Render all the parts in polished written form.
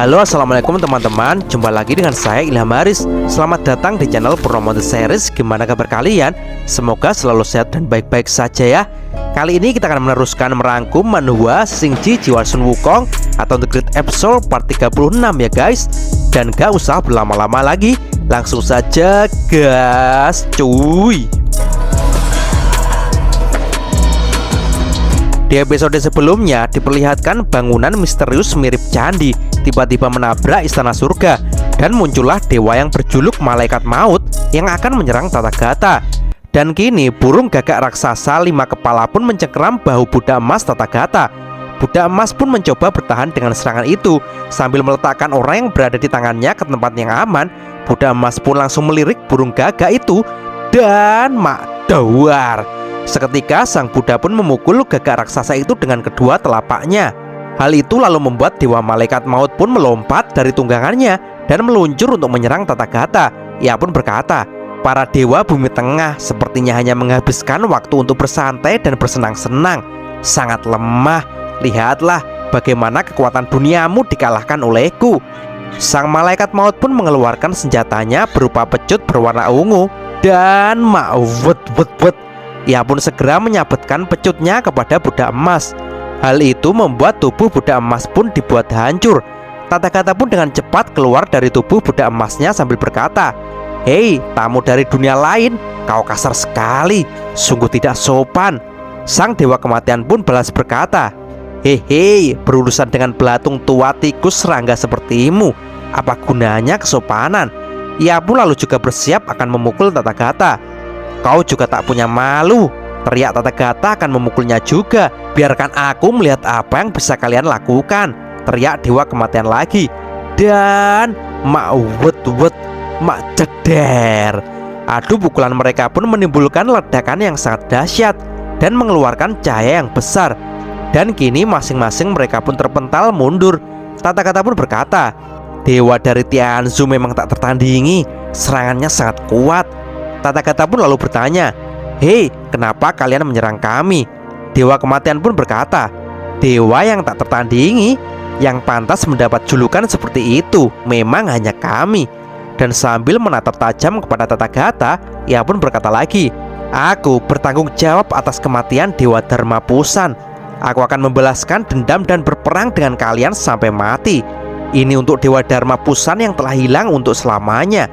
Halo, assalamualaikum teman-teman. Jumpa lagi dengan saya Ilham Haris. Selamat datang di channel Purnomo The Series. Gimana kabar kalian? Semoga selalu sehat dan baik-baik saja ya. Kali ini kita akan meneruskan merangkum manhwa Shingji Jiwa Sun Wukong atau The Great Episode part 36 ya guys. Dan gak usah berlama-lama lagi, langsung saja gas cuy. Di episode sebelumnya diperlihatkan bangunan misterius mirip candi tiba-tiba menabrak istana surga, dan muncullah dewa yang berjuluk Malaikat Maut yang akan menyerang Tathagata. Dan kini burung gagak raksasa 5 kepala pun mencengkeram bahu budak emas Tathagata. Budak emas pun mencoba bertahan dengan serangan itu sambil meletakkan orang yang berada di tangannya ke tempat yang aman. Budak emas pun langsung melirik burung gagak itu dan makdawar. Seketika sang Buddha pun memukul gagak raksasa itu dengan kedua telapaknya. Hal itu lalu membuat dewa Malaikat Maut pun melompat dari tunggangannya dan meluncur untuk menyerang Tathagata. Ia pun berkata, "Para dewa bumi tengah sepertinya hanya menghabiskan waktu untuk bersantai dan bersenang-senang. Sangat lemah. Lihatlah bagaimana kekuatan duniamu dikalahkan olehku." Sang Malaikat Maut pun mengeluarkan senjatanya berupa pecut berwarna ungu dan ia pun segera menyabetkan pecutnya kepada budak emas. Hal itu membuat tubuh budak emas pun dibuat hancur. Tathagata pun dengan cepat keluar dari tubuh budak emasnya sambil berkata, "Hei, tamu dari dunia lain, kau kasar sekali, sungguh tidak sopan." Sang dewa kematian pun balas berkata, "Hehe, berurusan dengan belatung tua tikus serangga sepertimu, apa gunanya kesopanan?" Ia pun lalu juga bersiap akan memukul Tathagata. "Kau juga tak punya malu," teriak Tathagata akan memukulnya juga. "Biarkan aku melihat apa yang bisa kalian lakukan," teriak dewa kematian lagi. Dan mak jeder. Adu pukulan mereka pun menimbulkan ledakan yang sangat dahsyat dan mengeluarkan cahaya yang besar. Dan kini masing-masing mereka pun terpental mundur. Tathagata pun berkata, "Dewa dari Tianzhu memang tak tertandingi, serangannya sangat kuat." Tathagata pun lalu bertanya, "Hei, kenapa kalian menyerang kami?" Dewa kematian pun berkata, "Dewa yang tak tertandingi, yang pantas mendapat julukan seperti itu memang hanya kami." Dan sambil menatap tajam kepada Tathagata, ia pun berkata lagi, "Aku bertanggung jawab atas kematian Dewa Dharma Pusan. Aku akan membalaskan dendam dan berperang dengan kalian sampai mati. Ini untuk Dewa Dharma Pusan yang telah hilang untuk selamanya."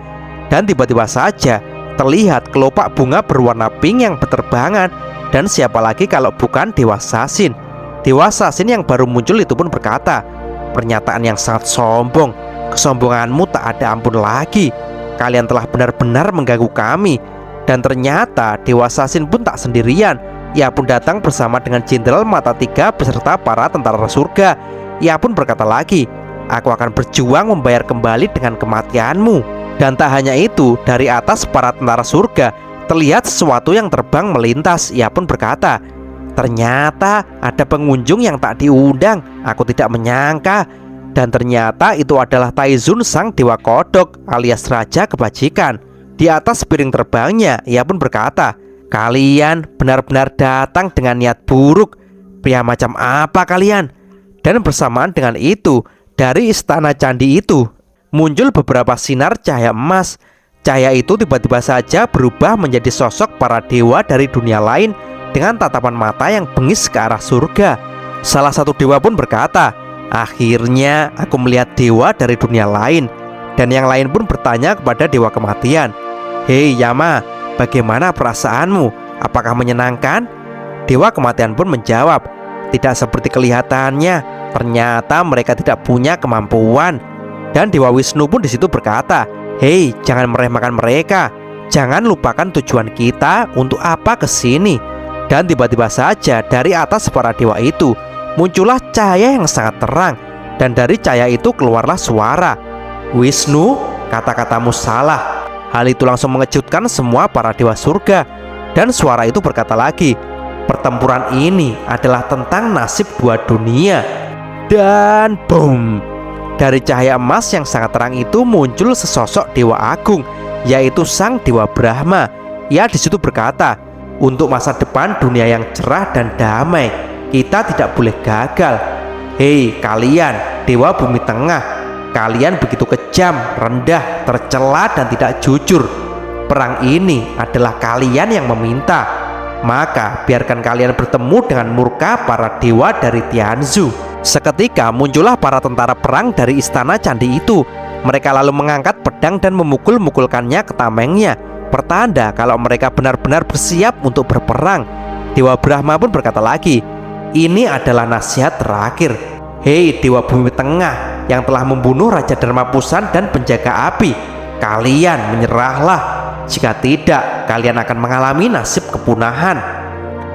Dan tiba-tiba saja terlihat kelopak bunga berwarna pink yang berterbangan. Dan siapa lagi kalau bukan Dewa Sasin. Dewa Sasin yang baru muncul itu pun berkata, "Pernyataan yang sangat sombong. Kesombonganmu tak ada ampun lagi. Kalian telah benar-benar mengganggu kami." Dan ternyata Dewa Sasin pun tak sendirian. Ia pun datang bersama dengan Jenderal Mata Tiga beserta para tentara surga. Ia pun berkata lagi, "Aku akan berjuang membayar kembali dengan kematianmu." Dan tak hanya itu, dari atas para tentara surga terlihat sesuatu yang terbang melintas. Ia pun berkata, "Ternyata ada pengunjung yang tak diundang. Aku tidak menyangka." Dan ternyata itu adalah Taizun sang dewa kodok alias raja kebajikan. Di atas piring terbangnya, ia pun berkata, "Kalian benar-benar datang dengan niat buruk. Pria macam apa kalian?" Dan bersamaan dengan itu, dari istana candi itu muncul beberapa sinar cahaya emas. Cahaya itu tiba-tiba saja berubah menjadi sosok para dewa dari dunia lain dengan tatapan mata yang bengis ke arah surga. Salah satu dewa pun berkata, "Akhirnya aku melihat dewa dari dunia lain." Dan yang lain pun bertanya kepada dewa kematian, "Hei Yama, bagaimana perasaanmu? Apakah menyenangkan?" Dewa kematian pun menjawab, "Tidak seperti kelihatannya. Ternyata mereka tidak punya kemampuan." Dan Dewa Wisnu pun di situ berkata, "Hei, jangan meremehkan mereka. Jangan lupakan tujuan kita untuk apa kesini." Dan tiba-tiba saja dari atas para dewa itu muncullah cahaya yang sangat terang. Dan dari cahaya itu keluarlah suara, "Wisnu, kata-katamu salah." Hal itu langsung mengejutkan semua para dewa surga. Dan suara itu berkata lagi, "Pertempuran ini adalah tentang nasib dua dunia." Dan boom, dari cahaya emas yang sangat terang itu muncul sesosok dewa agung, yaitu sang dewa Brahma. Ia di situ berkata, "Untuk masa depan dunia yang cerah dan damai, kita tidak boleh gagal. Hei kalian, dewa bumi tengah, Kalian begitu kejam, rendah, tercela dan tidak jujur. Perang ini adalah kalian yang meminta. Maka biarkan kalian bertemu dengan murka para dewa dari Tianzhu." Seketika muncullah para tentara perang dari istana candi itu. Mereka lalu mengangkat pedang dan memukul-mukulkannya ke tamengnya, pertanda kalau mereka benar-benar bersiap untuk berperang. Dewa Brahma pun berkata lagi, "Ini adalah nasihat terakhir. Hei Dewa Bumi Tengah yang telah membunuh Raja Dharmapusan dan penjaga api, kalian menyerahlah. Jika tidak, kalian akan mengalami nasib kepunahan."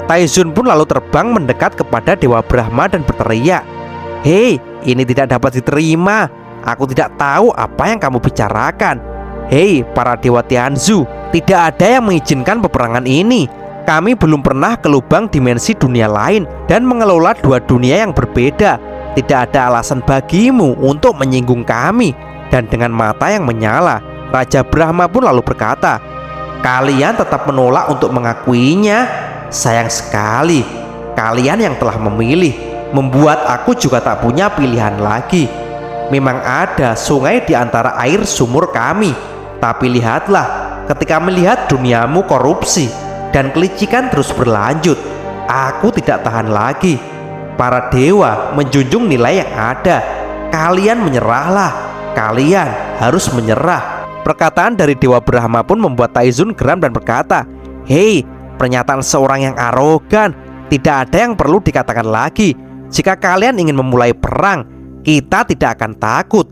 Taizun pun lalu terbang mendekat kepada Dewa Brahma dan berteriak, "Hei, ini tidak dapat diterima. Aku tidak tahu apa yang kamu bicarakan. Hei para Dewa Tianzhu, tidak ada yang mengizinkan peperangan ini. Kami belum pernah ke lubang dimensi dunia lain dan mengelola dua dunia yang berbeda. Tidak ada alasan bagimu untuk menyinggung kami." Dan dengan mata yang menyala, Raja Brahma pun lalu berkata, "Kalian tetap menolak untuk mengakuinya. Sayang sekali, kalian yang telah memilih membuat aku juga tak punya pilihan lagi. Memang ada sungai di antara air sumur kami, tapi lihatlah, ketika melihat duniamu korupsi dan kelicikan terus berlanjut, aku tidak tahan lagi. Para dewa menjunjung nilai yang ada. Kalian menyerahlah. Kalian harus menyerah." Perkataan dari Dewa Brahma pun membuat Taizun geram dan berkata, "Hei, pernyataan seorang yang arogan. Tidak ada yang perlu dikatakan lagi. Jika kalian ingin memulai perang, kita tidak akan takut."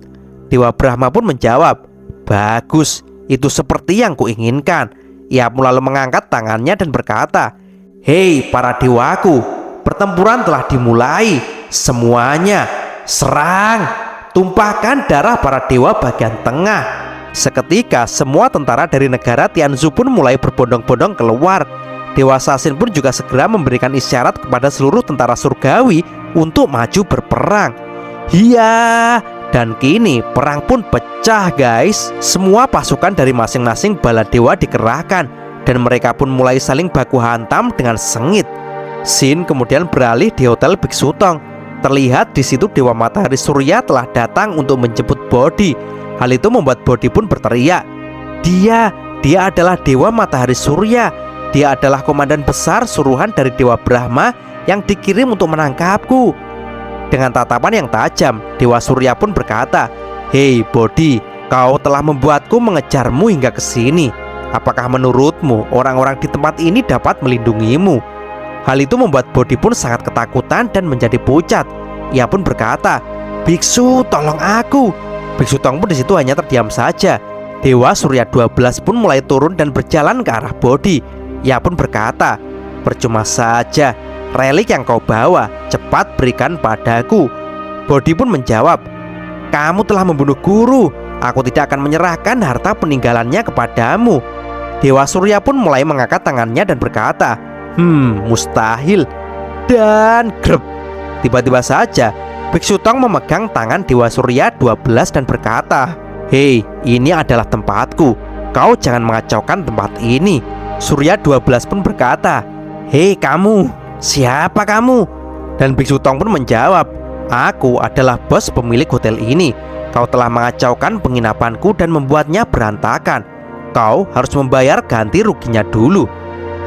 Dewa Brahma pun menjawab, "Bagus, itu seperti yang kuinginkan." Ia pun lalu mengangkat tangannya dan berkata, "Hei para dewaku, pertempuran telah dimulai. Semuanya serang. Tumpahkan darah para dewa bagian tengah." Seketika semua tentara dari negara Tianzhu pun mulai berbondong-bondong keluar. Dewa Sasin pun juga segera memberikan isyarat kepada seluruh tentara surgawi untuk maju berperang. Hiya! Dan kini perang pun pecah guys. Semua pasukan dari masing-masing bala dewa dikerahkan dan mereka pun mulai saling baku hantam dengan sengit. Scene kemudian beralih di hotel Biksu Tong. Terlihat di situ Dewa Matahari Surya telah datang untuk menjemput Bodhi. Hal itu membuat Bodhi pun berteriak, Dia adalah Dewa Matahari Surya. Dia adalah komandan besar suruhan dari Dewa Brahma yang dikirim untuk menangkapku." Dengan tatapan yang tajam, Dewa Surya pun berkata, "Hei Bodhi, kau telah membuatku mengejarmu hingga ke sini. Apakah menurutmu orang-orang di tempat ini dapat melindungimu?" Hal itu membuat Bodhi pun sangat ketakutan dan menjadi pucat. Ia pun berkata, "Biksu, tolong aku." Biksu Tong pun di situ hanya terdiam saja. Dewa Surya 12 pun mulai turun dan berjalan ke arah Bodhi. Ia pun berkata, "Percuma saja, relik yang kau bawa, cepat berikan padaku." Bodhi pun menjawab, "Kamu telah membunuh guru. Aku tidak akan menyerahkan harta peninggalannya kepadamu." Dewa Surya pun mulai mengangkat tangannya dan berkata, mustahil." Dan grep, tiba-tiba saja Biksu Tong memegang tangan Dewa Surya 12 dan berkata, "Hei, ini adalah tempatku. Kau jangan mengacaukan tempat ini." Surya 12 pun berkata, "Hei kamu, siapa kamu?" Dan Biksu Tong pun menjawab, "Aku adalah bos pemilik hotel ini. Kau telah mengacaukan penginapanku dan membuatnya berantakan. Kau harus membayar ganti ruginya dulu."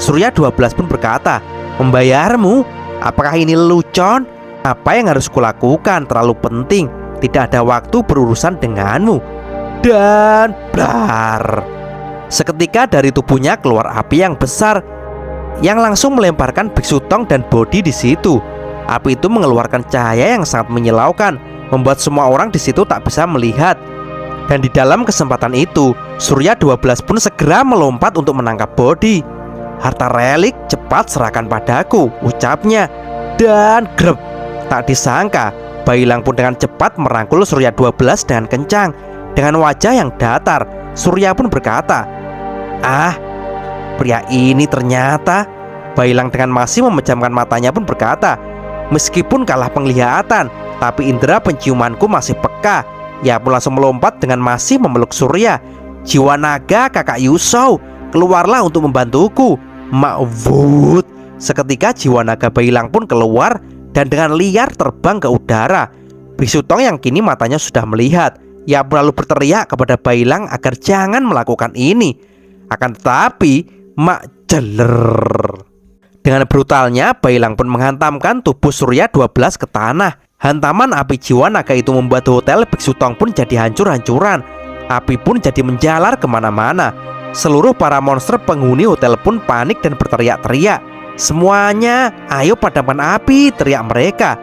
Surya 12 pun berkata, "Membayarmu? Apakah ini lelucon? Apa yang harus kulakukan terlalu penting. Tidak ada waktu berurusan denganmu." Dan blar. Seketika dari tubuhnya keluar api yang besar yang langsung melemparkan Biksu Tong dan Bodhi di situ. Api itu mengeluarkan cahaya yang sangat menyilaukan, membuat semua orang di situ tak bisa melihat. Dan di dalam kesempatan itu, Surya 12 pun segera melompat untuk menangkap Bodhi. "Harta relik cepat serahkan padaku," ucapnya. Dan grep, tak disangka Bailang pun dengan cepat merangkul Surya 12 dengan kencang. Dengan wajah yang datar, Surya pun berkata, "Ah, pria ini ternyata..." Bailang dengan masih memejamkan matanya pun berkata, "Meskipun kalah penglihatan, tapi indera penciumanku masih peka." Ia pun langsung melompat dengan masih memeluk Surya. "Jiwa naga kakak Yusou, keluarlah untuk membantuku." Ma'vud. Seketika jiwa naga Bailang pun keluar dan dengan liar terbang ke udara. Biksu Tong yang kini matanya sudah melihat Ia pun lalu berteriak kepada Bailang agar jangan melakukan ini. Akan tetapi mak jeler. Dengan brutalnya Bailang pun menghantamkan tubuh Surya 12 ke tanah. Hantaman api jiwa naga itu membuat hotel Biksu Tong pun jadi hancur-hancuran. Api pun jadi menjalar kemana-mana. Seluruh para monster penghuni hotel pun panik dan berteriak-teriak. Semuanya, ayo padamkan api, teriak mereka.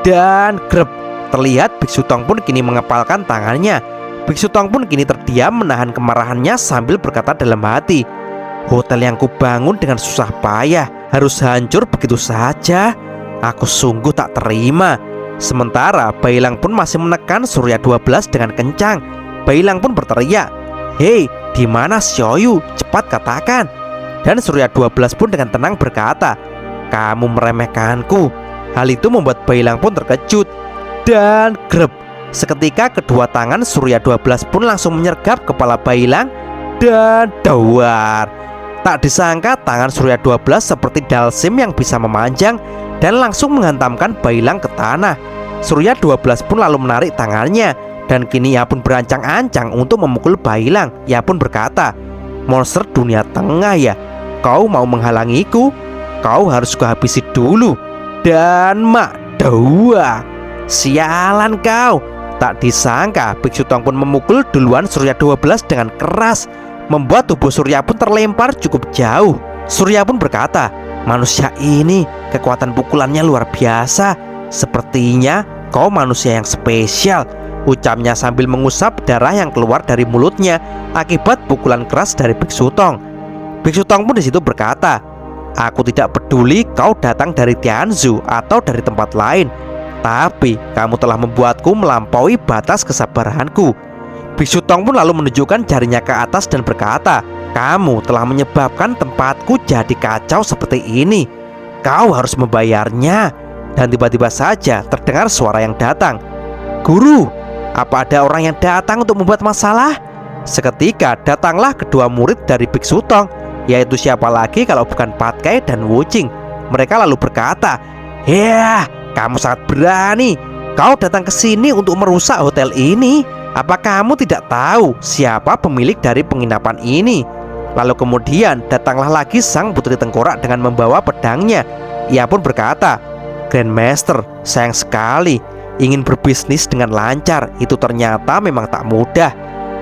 Dan grep, terlihat Biksu Tong pun kini mengepalkan tangannya. Biksu Tong pun kini terdiam menahan kemarahannya sambil berkata dalam hati, hotel yang kubangun dengan susah payah harus hancur begitu saja. Aku sungguh tak terima. Sementara Bailang pun masih menekan Surya 12 dengan kencang. Bailang pun berteriak, hei, di mana Xiaoyu? Cepat katakan. Dan Surya 12 pun dengan tenang berkata, kamu meremehkanku. Hal itu membuat Bailang pun terkejut. Dan grep, seketika kedua tangan Surya 12 pun langsung menyergap kepala Bailang. Dan dawar, tak disangka tangan Surya 12 seperti dalsim yang bisa memanjang dan langsung menghantamkan Bailang ke tanah. Surya 12 pun lalu menarik tangannya, dan kini ia pun berancang-ancang untuk memukul Bailang. Ia pun berkata, monster dunia tengah ya, kau mau menghalangiku? Kau harus kuhabisi dulu. Dan mak dawa, sialan kau. Tak disangka Biksu Tong pun memukul duluan Surya 12 dengan keras, membuat tubuh Surya pun terlempar cukup jauh. Surya pun berkata, manusia ini kekuatan pukulannya luar biasa. Sepertinya kau manusia yang spesial, ucapnya sambil mengusap darah yang keluar dari mulutnya akibat pukulan keras dari Biksu Tong. Biksu Tong pun disitu berkata, aku tidak peduli kau datang dari Tianzhu atau dari tempat lain, tapi kamu telah membuatku melampaui batas kesabaranku. Biksu Tong pun lalu menunjukkan jarinya ke atas dan berkata, kamu telah menyebabkan tempatku jadi kacau seperti ini. Kau harus membayarnya. Dan tiba-tiba saja terdengar suara yang datang. Guru, apa ada orang yang datang untuk membuat masalah? Seketika datanglah kedua murid dari Biksu Tong, yaitu siapa lagi kalau bukan Patkai dan Wuching. Mereka lalu berkata, ya, kamu sangat berani. Kau datang ke sini untuk merusak hotel ini. Apa kamu tidak tahu siapa pemilik dari penginapan ini? Lalu kemudian datanglah lagi sang putri tengkorak dengan membawa pedangnya. Ia pun berkata, Grandmaster, sayang sekali, ingin berbisnis dengan lancar itu ternyata memang tak mudah.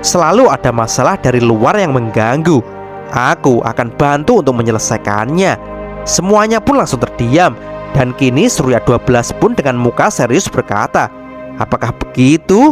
Selalu ada masalah dari luar yang mengganggu. Aku akan bantu untuk menyelesaikannya. Semuanya pun langsung terdiam. Dan kini Surya 12 pun dengan muka serius berkata, apakah begitu?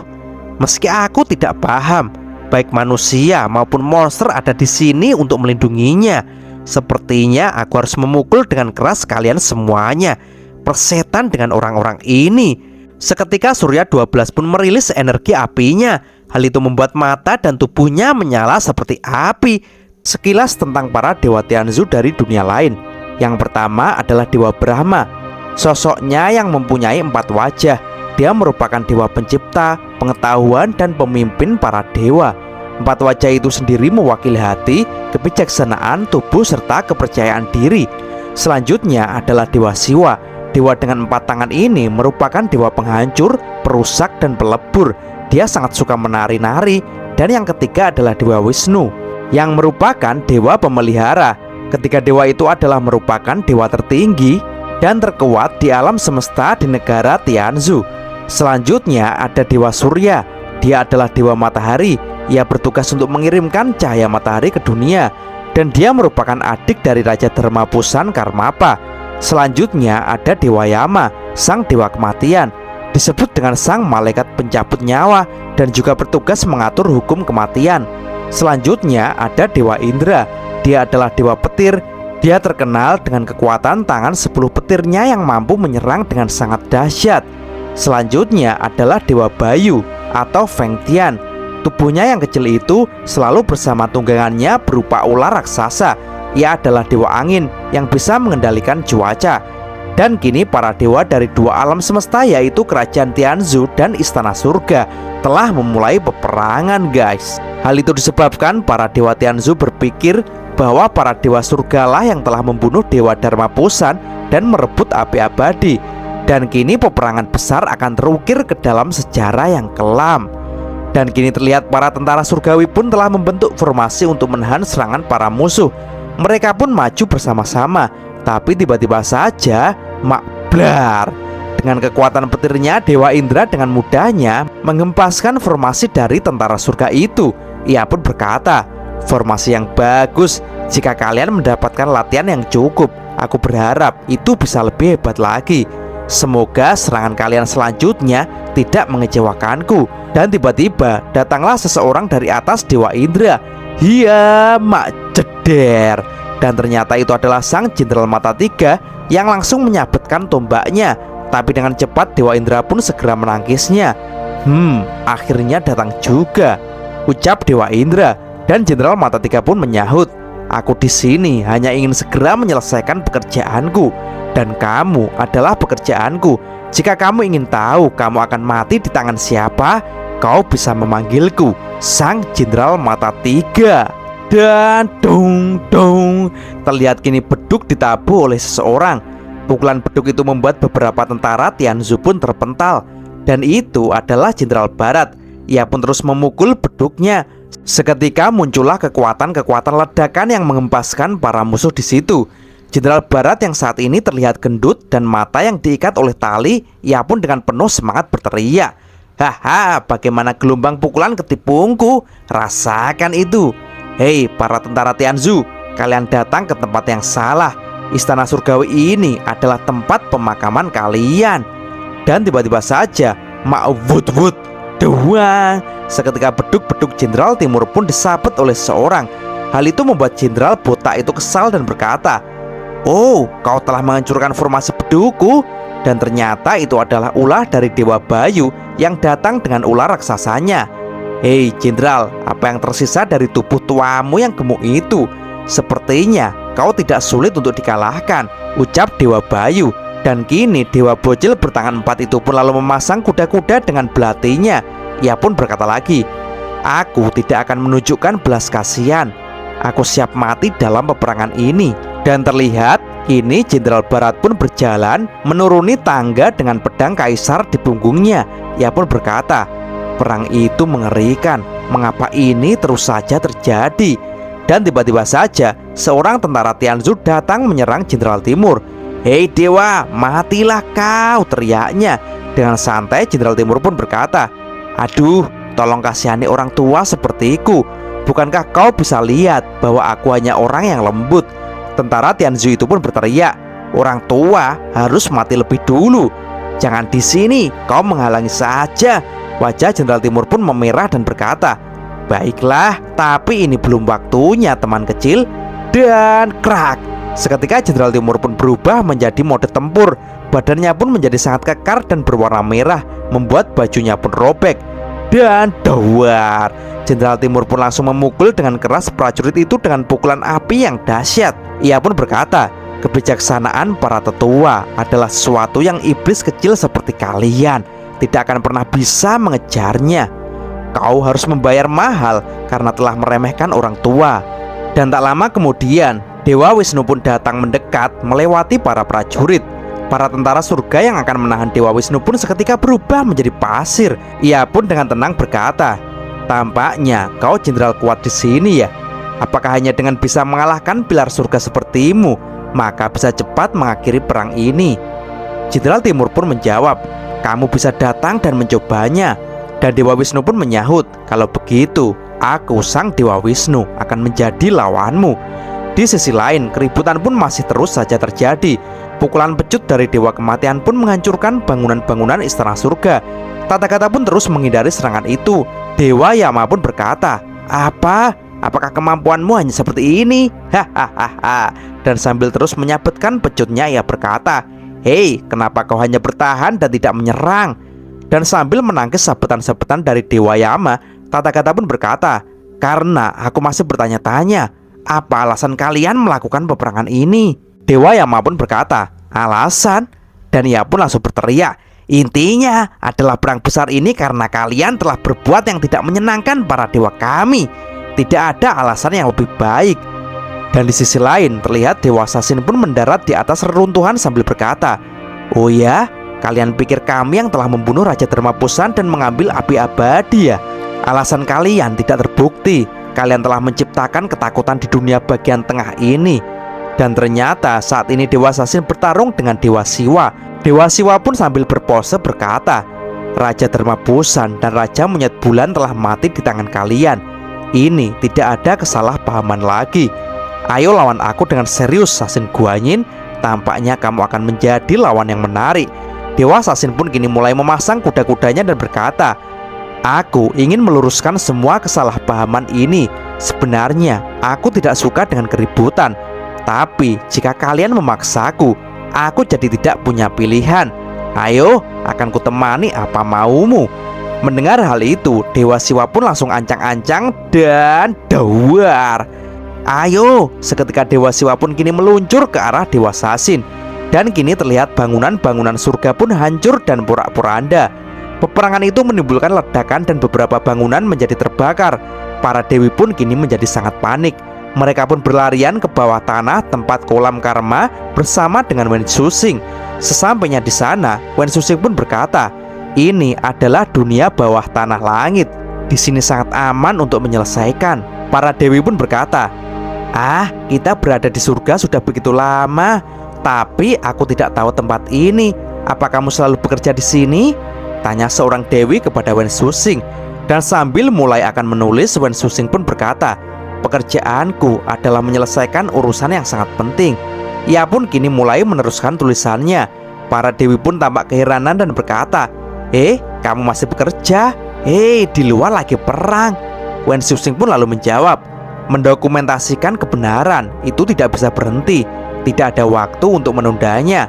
Meski aku tidak paham, baik manusia maupun monster ada di sini untuk melindunginya. Sepertinya aku harus memukul dengan keras kalian semuanya. Persetan dengan orang-orang ini. Seketika Surya 12 pun merilis energi apinya. Hal itu membuat mata dan tubuhnya menyala seperti api. Sekilas tentang para dewa Tianzhu dari dunia lain. Yang pertama adalah Dewa Brahma. Sosoknya yang mempunyai 4 wajah. Dia merupakan dewa pencipta, pengetahuan, dan pemimpin para dewa. 4 wajah itu sendiri mewakili hati, kebijaksanaan, tubuh, serta kepercayaan diri. Selanjutnya adalah Dewa Siwa. Dewa dengan 4 tangan ini merupakan dewa penghancur, perusak, dan pelebur. Dia sangat suka menari-nari. Dan yang ketiga adalah Dewa Wisnu, yang merupakan dewa pemelihara. Ketiga dewa itu adalah merupakan dewa tertinggi dan terkuat di alam semesta di negara Tianzhu. Selanjutnya ada Dewa Surya. Dia adalah dewa matahari. Ia bertugas untuk mengirimkan cahaya matahari ke dunia. Dan dia merupakan adik dari Raja Dharmapusan Karmapa. Selanjutnya ada Dewa Yama, sang dewa kematian. Disebut dengan sang malaikat pencabut nyawa dan juga bertugas mengatur hukum kematian. Selanjutnya ada Dewa Indra. Dia adalah dewa petir. Dia terkenal dengan kekuatan tangan 10 petirnya yang mampu menyerang dengan sangat dahsyat. Selanjutnya adalah Dewa Bayu atau Feng Tian. Tubuhnya yang kecil itu selalu bersama tunggangannya berupa ular raksasa. Ia adalah dewa angin yang bisa mengendalikan cuaca. Dan kini para dewa dari 2 alam semesta, yaitu Kerajaan Tianzhu dan Istana Surga, telah memulai peperangan, guys. Hal itu disebabkan para dewa Tianzhu berpikir bahwa para dewa surgalah yang telah membunuh Dewa Dharmapusan dan merebut api abadi. Dan kini peperangan besar akan terukir ke dalam sejarah yang kelam. Dan kini terlihat para tentara surgawi pun telah membentuk formasi untuk menahan serangan para musuh. Mereka pun maju bersama-sama. Tapi tiba-tiba saja makblar. Dengan kekuatan petirnya, Dewa Indra dengan mudahnya menghempaskan formasi dari tentara surga itu. Ia pun berkata, "Formasi yang bagus. Jika kalian mendapatkan latihan yang cukup, aku berharap itu bisa lebih hebat lagi. Semoga serangan kalian selanjutnya tidak mengecewakanku." Dan tiba-tiba datanglah seseorang dari atas Dewa Indra. Hiya, mak ceder. Dan ternyata itu adalah sang Jenderal Mata Tiga yang langsung menyabetkan tombaknya. Tapi dengan cepat Dewa Indra pun segera menangkisnya. Akhirnya datang juga, ucap Dewa Indra. Dan Jenderal Mata Tiga pun menyahut, "Aku di sini hanya ingin segera menyelesaikan pekerjaanku, dan kamu adalah pekerjaanku. Jika kamu ingin tahu kamu akan mati di tangan siapa, kau bisa memanggilku Sang Jenderal Mata Tiga." Dan dong, terlihat kini beduk ditabuh oleh seseorang. Pukulan beduk itu membuat beberapa tentara Tianzhu pun terpental. Dan itu adalah Jenderal Barat. Ia pun terus memukul beduknya. Seketika muncullah kekuatan-kekuatan ledakan yang menghempaskan para musuh di situ. Jenderal Barat yang saat ini terlihat gendut dan mata yang diikat oleh tali, ia pun dengan penuh semangat berteriak, "Haha, bagaimana gelombang pukulan ketipungku? Rasakan itu." Hei para tentara Tianzhu, kalian datang ke tempat yang salah. Istana surgawi ini adalah tempat pemakaman kalian. Dan tiba-tiba saja wud doang. Seketika beduk-beduk Jenderal Timur pun disabet oleh seseorang. Hal itu membuat Jenderal botak itu kesal dan berkata, "Oh, kau telah menghancurkan formasi bedukku." Dan ternyata itu adalah ulah dari Dewa Bayu yang datang dengan ular raksasanya. "Hei Jenderal, apa yang tersisa dari tubuh tuamu yang gemuk itu? Sepertinya kau tidak sulit untuk dikalahkan," ucap Dewa Bayu. Dan kini Dewa Bocil bertangan 4 itu pun lalu memasang kuda-kuda dengan belatinya. Ia pun berkata lagi, "Aku tidak akan menunjukkan belas kasihan. Aku siap mati dalam peperangan ini." Dan terlihat kini Jenderal Barat pun berjalan menuruni tangga dengan pedang kaisar di punggungnya. Ia pun berkata, "Perang itu mengerikan. Mengapa ini terus saja terjadi?" Dan tiba-tiba saja seorang tentara Tianzhu datang menyerang Jenderal Timur. "Hei dewa, matilah kau!" teriaknya. Dengan santai Jenderal Timur pun berkata, "Aduh, tolong kasihani orang tua sepertiku. Bukankah kau bisa lihat bahwa aku hanya orang yang lembut?" Tentara Tianzhu itu pun berteriak, "Orang tua harus mati lebih dulu. Jangan di sini, kau menghalangi saja." Wajah Jenderal Timur pun memerah dan berkata, "Baiklah, tapi ini belum waktunya teman kecil." Dan krak, seketika Jenderal Timur pun berubah menjadi mode tempur. Badannya pun menjadi sangat kekar dan berwarna merah, membuat bajunya pun robek. Dan dawar, Jenderal Timur pun langsung memukul dengan keras prajurit itu dengan pukulan api yang dahsyat. Ia pun berkata, "Kebijaksanaan para tetua adalah sesuatu yang iblis kecil seperti kalian tidak akan pernah bisa mengejarnya. Kau harus membayar mahal karena telah meremehkan orang tua." Dan tak lama kemudian Dewa Wisnu pun datang mendekat melewati para prajurit. Para tentara surga yang akan menahan Dewa Wisnu pun seketika berubah menjadi pasir. Ia pun dengan tenang berkata, "Tampaknya kau jenderal kuat di sini ya. Apakah hanya dengan bisa mengalahkan pilar surga sepertimu, maka bisa cepat mengakhiri perang ini?" Jenderal Timur pun menjawab, "Kamu bisa datang dan mencobanya." Dan Dewa Wisnu pun menyahut, "Kalau begitu, aku sang Dewa Wisnu akan menjadi lawanmu." Di sisi lain, keributan pun masih terus saja terjadi. Pukulan pecut dari Dewa Kematian pun menghancurkan bangunan-bangunan istana surga. Tathagata pun terus menghindari serangan itu. Dewa Yama pun berkata, Apakah kemampuanmu hanya seperti ini? Hahaha." Dan sambil terus menyabetkan pecutnya, ia berkata, "Hei, kenapa kau hanya bertahan dan tidak menyerang?" Dan sambil menangkis sabetan-sabetan dari Dewa Yama, Tathagata pun berkata, "Karena aku masih bertanya-tanya, apa alasan kalian melakukan peperangan ini?" Dewa Yama pun berkata, "Alasan?" Dan ia pun langsung berteriak, "Intinya adalah perang besar ini karena kalian telah berbuat yang tidak menyenangkan para dewa kami. Tidak ada alasan yang lebih baik." Dan di sisi lain terlihat Dewa Sasin pun mendarat di atas reruntuhan sambil berkata, "Oh ya, kalian pikir kami yang telah membunuh Raja Dharmapusan dan mengambil api abadi ya?" Alasan kalian tidak terbukti. Kalian telah menciptakan ketakutan di dunia bagian tengah ini. Dan ternyata saat ini Dewa Sasin bertarung dengan Dewa Siwa. Dewa Siwa pun sambil berpose berkata, Raja Dharma Bosan dan Raja Monyet Bulan telah mati di tangan kalian. Ini tidak ada kesalahpahaman lagi. Ayo lawan aku dengan serius, Sasin Guanyin. Tampaknya kamu akan menjadi lawan yang menarik. Dewa Sasin pun kini mulai memasang kuda-kudanya dan berkata, Aku ingin meluruskan semua kesalahpahaman ini. Sebenarnya aku tidak suka dengan keributan. Tapi jika kalian memaksaku, aku jadi tidak punya pilihan. Ayo, akan kutemani apa maumu. Mendengar hal itu, Dewa Siwa pun langsung ancang-ancang dan dawar. Ayo, seketika Dewa Siwa pun kini meluncur ke arah Dewa Sasin. Dan kini terlihat bangunan-bangunan surga pun hancur dan porak-poranda. Peperangan itu menimbulkan ledakan dan beberapa bangunan menjadi terbakar. Para dewi pun kini menjadi sangat panik. Mereka pun berlarian ke bawah tanah tempat kolam karma bersama dengan Wen Suxing. Sesampainya di sana, Wen Suxing pun berkata, Ini adalah dunia bawah tanah langit. Di sini sangat aman untuk menyelesaikan. Para dewi pun berkata, kita berada di surga sudah begitu lama, tapi aku tidak tahu tempat ini. Apa kamu selalu bekerja di sini? Tanya seorang dewi kepada Wen Suxing. Dan sambil mulai akan menulis, Wen Suxing pun berkata, Pekerjaanku adalah menyelesaikan urusan yang sangat penting. Ia pun kini mulai meneruskan tulisannya. Para dewi pun tampak keheranan dan berkata, kamu masih bekerja? Di luar lagi perang. Wen Suxing pun lalu menjawab, mendokumentasikan kebenaran itu tidak bisa berhenti. Tidak ada waktu untuk menundanya.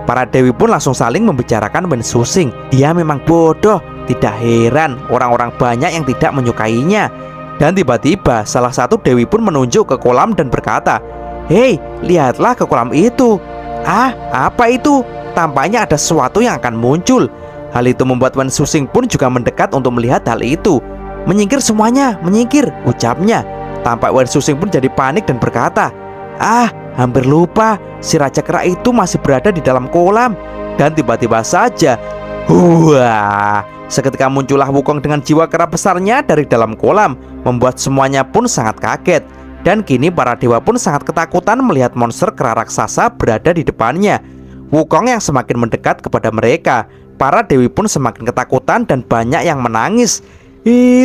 Para dewi pun langsung saling membicarakan Wen Suxing. Dia memang bodoh. Tidak heran orang-orang banyak yang tidak menyukainya. Dan tiba-tiba salah satu dewi pun menunjuk ke kolam dan berkata, lihatlah ke kolam itu. Apa itu? Tampaknya ada sesuatu yang akan muncul. Hal itu membuat Wen Suxing pun juga mendekat untuk melihat hal itu. Menyingkir semuanya, menyingkir, ucapnya. Tampak Wen Suxing pun jadi panik dan berkata, hampir lupa, si Raja Kera itu masih berada di dalam kolam. Dan tiba-tiba saja, seketika muncullah Wukong dengan jiwa kera besarnya dari dalam kolam, membuat semuanya pun sangat kaget. Dan kini para dewa pun sangat ketakutan melihat monster kera raksasa berada di depannya. Wukong yang semakin mendekat kepada mereka. Para dewi pun semakin ketakutan dan banyak yang menangis.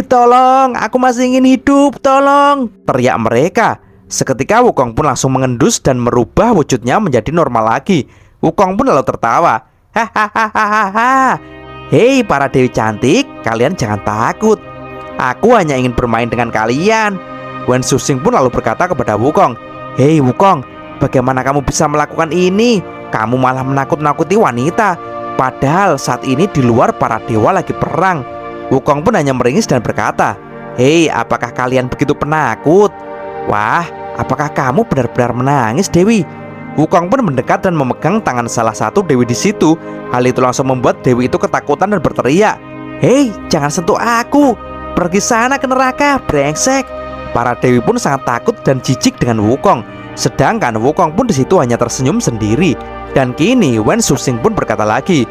Tolong, aku masih ingin hidup, tolong, teriak mereka. Seketika Wukong pun langsung mengendus dan merubah wujudnya menjadi normal lagi. Wukong pun lalu tertawa. Hei para dewi cantik, kalian jangan takut. Aku hanya ingin bermain dengan kalian. Wen Suxing pun lalu berkata kepada Wukong, Hei Wukong, bagaimana kamu bisa melakukan ini? Kamu malah menakut-nakuti wanita. Padahal saat ini di luar para dewa lagi perang. Wukong pun hanya meringis dan berkata, Hei, apakah kalian begitu penakut? Wah, apakah kamu benar-benar menangis, Dewi? Wukong pun mendekat dan memegang tangan salah satu dewi di situ. Hal itu langsung membuat dewi itu ketakutan dan berteriak, Hei, jangan sentuh aku. Pergi sana ke neraka, brengsek. Para dewi pun sangat takut dan jijik dengan Wukong. Sedangkan Wukong pun di situ hanya tersenyum sendiri. Dan kini Wen Suxing pun berkata lagi,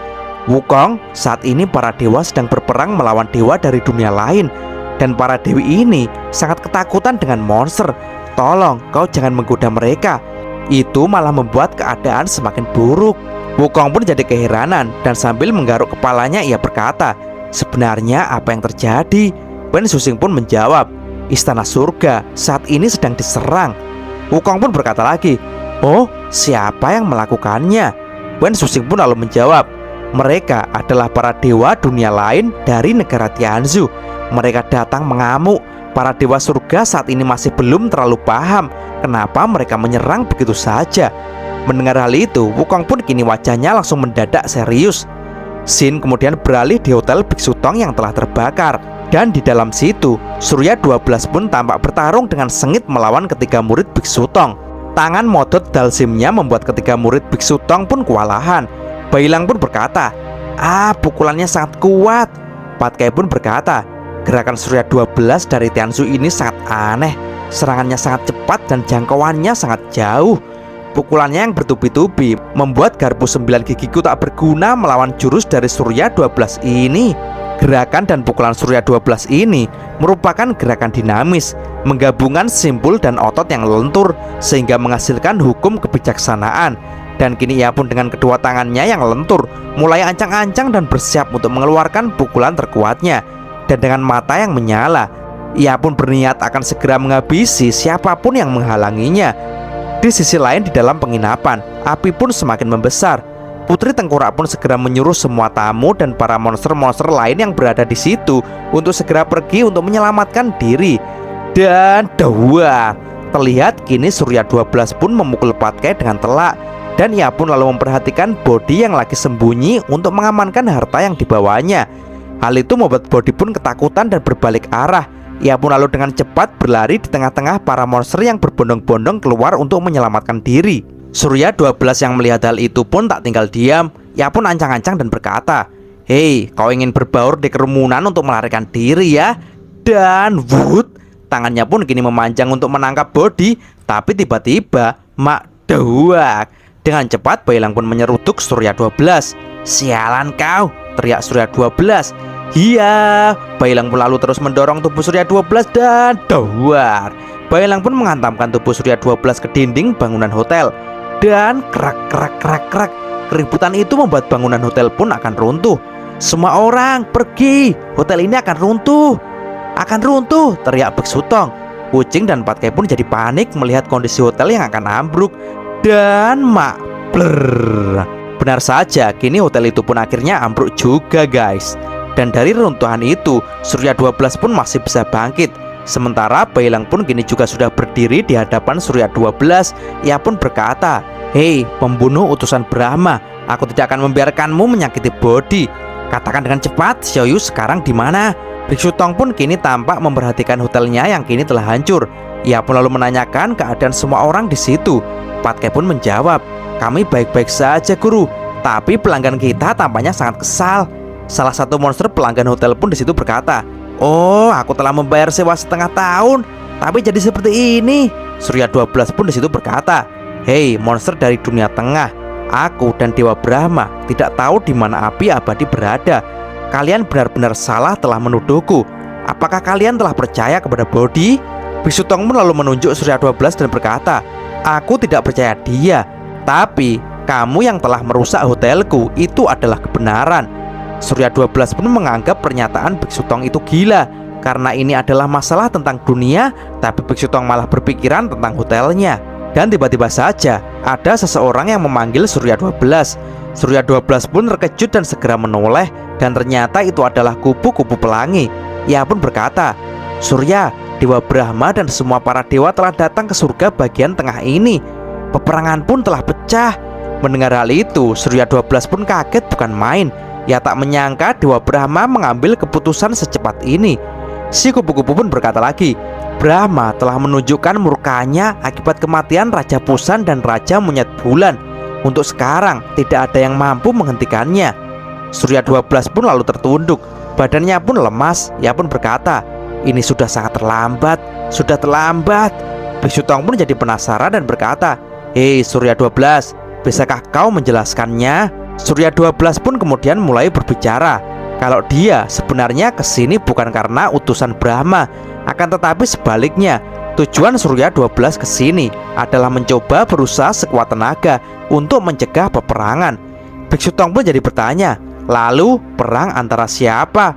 Wukong, saat ini para dewa sedang berperang melawan dewa dari dunia lain. Dan para dewi ini sangat ketakutan dengan monster. Tolong, kau jangan menggoda mereka. Itu malah membuat keadaan semakin buruk. Wukong pun jadi keheranan dan sambil menggaruk kepalanya ia berkata, Sebenarnya apa yang terjadi? Wen Suxing pun menjawab, Istana surga saat ini sedang diserang. Wukong pun berkata lagi, Oh, siapa yang melakukannya? Wen Suxing pun lalu menjawab, Mereka adalah para dewa dunia lain dari negara Tianzhu. Mereka datang mengamuk. Para dewa surga saat ini masih belum terlalu paham kenapa mereka menyerang begitu saja. Mendengar hal itu, Wukong pun kini wajahnya langsung mendadak serius. Xin kemudian beralih di hotel Biksu Tong yang telah terbakar. Dan di dalam situ, Surya 12 pun tampak bertarung dengan sengit melawan ketiga murid Biksu Tong. Tangan modot dalsimnya membuat ketiga murid Biksu Tong pun kewalahan. Bailang pun berkata, pukulannya sangat kuat. Patkai pun berkata, gerakan Surya 12 dari Tianzhu ini sangat aneh. Serangannya sangat cepat dan jangkauannya sangat jauh. Pukulannya yang bertubi-tubi membuat garpu 9 gigiku tak berguna melawan jurus dari Surya 12 ini. Gerakan dan pukulan Surya 12 ini merupakan gerakan dinamis, menggabungkan simpul dan otot yang lentur sehingga menghasilkan hukum kebijaksanaan. Dan kini ia pun dengan kedua tangannya yang lentur mulai ancang-ancang dan bersiap untuk mengeluarkan pukulan terkuatnya. Dan dengan mata yang menyala, ia pun berniat akan segera menghabisi siapapun yang menghalanginya. Di sisi lain di dalam penginapan, api pun semakin membesar. Putri Tengkorak pun segera menyuruh semua tamu dan para monster-monster lain yang berada di situ untuk segera pergi untuk menyelamatkan diri. Dan dawar, terlihat kini Surya 12 pun memukul Patkai dengan telak. Dan ia pun lalu memperhatikan Bodi yang lagi sembunyi untuk mengamankan harta yang dibawanya. Hal itu membuat Bodi pun ketakutan dan berbalik arah. Ia pun lalu dengan cepat berlari di tengah-tengah para monster yang berbondong-bondong keluar untuk menyelamatkan diri. Surya 12 yang melihat hal itu pun tak tinggal diam. Ia pun ancang-ancang dan berkata, "Hei, kau ingin berbaur di kerumunan untuk melarikan diri ya?" Dan wut, tangannya pun kini memanjang untuk menangkap Bodi. Tapi tiba-tiba, mak dawak, dengan cepat Bailang pun menyeruduk Surya 12. "Sialan kau!" teriak Surya 12. "Iya!" Bailang pun lalu terus mendorong tubuh Surya 12 dan dawar, Bailang pun menghantamkan tubuh Surya 12 ke dinding bangunan hotel. Dan krak. Keributan itu membuat bangunan hotel pun akan runtuh. "Semua orang pergi, hotel ini akan runtuh, teriak Bek Sutong. Kucing dan Patkai pun jadi panik melihat kondisi hotel yang akan ambruk. Dan mak bler, benar saja, kini hotel itu pun akhirnya ambruk juga guys. Dan dari runtuhan itu, Surya 12 pun masih bisa bangkit. Sementara Bailang pun kini juga sudah berdiri di hadapan Surya 12. Ia pun berkata, "Hei, pembunuh utusan Brahma, aku tidak akan membiarkanmu menyakiti Bodi. Katakan dengan cepat, Xiaoyu sekarang di mana?" Biksu Tong pun kini tampak memperhatikan hotelnya yang kini telah hancur. Ia pun lalu menanyakan keadaan semua orang di situ. Patkai pun menjawab, "Kami baik-baik saja guru, tapi pelanggan kita tampaknya sangat kesal." Salah satu monster pelanggan hotel pun di situ berkata, "Oh, aku telah membayar sewa setengah tahun, tapi jadi seperti ini." Surya 12 pun di situ berkata, "Hei, monster dari dunia tengah, aku dan Dewa Brahma tidak tahu di mana api abadi berada. Kalian benar-benar salah telah menuduhku. Apakah kalian telah percaya kepada Bodi?" Biksu Tong pun lalu menunjuk Surya 12 dan berkata, "Aku tidak percaya dia, tapi kamu yang telah merusak hotelku itu adalah kebenaran." Surya 12 pun menganggap pernyataan Biksu Tong itu gila, karena ini adalah masalah tentang dunia, tapi Biksu Tong malah berpikiran tentang hotelnya. Dan tiba-tiba saja ada seseorang yang memanggil Surya 12. Surya 12 pun terkejut dan segera menoleh, dan ternyata itu adalah kupu-kupu pelangi. Ia pun berkata, "Surya, Dewa Brahma dan semua para dewa telah datang ke surga bagian tengah ini. Peperangan pun telah pecah." Mendengar hal itu, Surya 12 pun kaget bukan main. Ia tak menyangka Dewa Brahma mengambil keputusan secepat ini. Si kupu-kupu pun berkata lagi, "Brahma telah menunjukkan murkanya akibat kematian Raja Pusan dan Raja Monyet Bulan. Untuk sekarang tidak ada yang mampu menghentikannya." Surya 12 pun lalu tertunduk. Badannya pun lemas. Ia pun berkata, "Ini sudah sangat terlambat, sudah terlambat." Biksu Tong pun jadi penasaran dan berkata, "Hei Surya 12, bisakah kau menjelaskannya?" Surya 12 pun kemudian mulai berbicara kalau dia sebenarnya kesini bukan karena utusan Brahma, akan tetapi sebaliknya. Tujuan Surya 12 kesini adalah mencoba berusaha sekuat tenaga untuk mencegah peperangan. Biksu Tong pun jadi bertanya, "Lalu perang antara siapa?"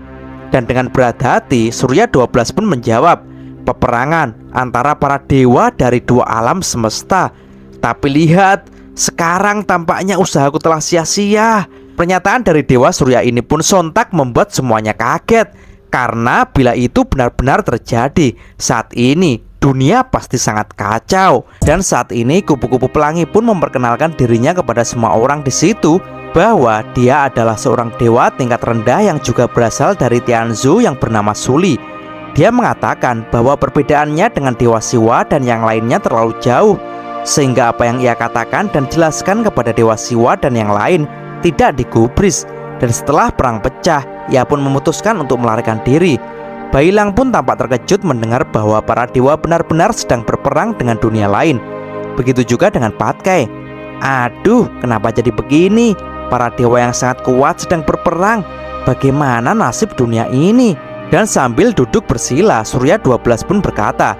Dan dengan berat hati Surya 12 pun menjawab, "Peperangan antara para dewa dari dua alam semesta. Tapi lihat, sekarang tampaknya usahaku telah sia-sia." Pernyataan dari Dewa Surya ini pun sontak membuat semuanya kaget, karena bila itu benar-benar terjadi, saat ini dunia pasti sangat kacau. Dan saat ini kupu-kupu pelangi pun memperkenalkan dirinya kepada semua orang di situ, bahwa dia adalah seorang dewa tingkat rendah yang juga berasal dari Tianzhu yang bernama Suli. Dia mengatakan bahwa perbedaannya dengan Dewa Siwa dan yang lainnya terlalu jauh, sehingga apa yang ia katakan dan jelaskan kepada Dewa Siwa dan yang lain tidak digubris. Dan setelah perang pecah, ia pun memutuskan untuk melarikan diri. Bailang pun tampak terkejut mendengar bahwa para dewa benar-benar sedang berperang dengan dunia lain. Begitu juga dengan Patkai. "Aduh, kenapa jadi begini? Para dewa yang sangat kuat sedang berperang. bagaimana nasib dunia ini? Dan sambil duduk bersila, Surya 12 pun berkata,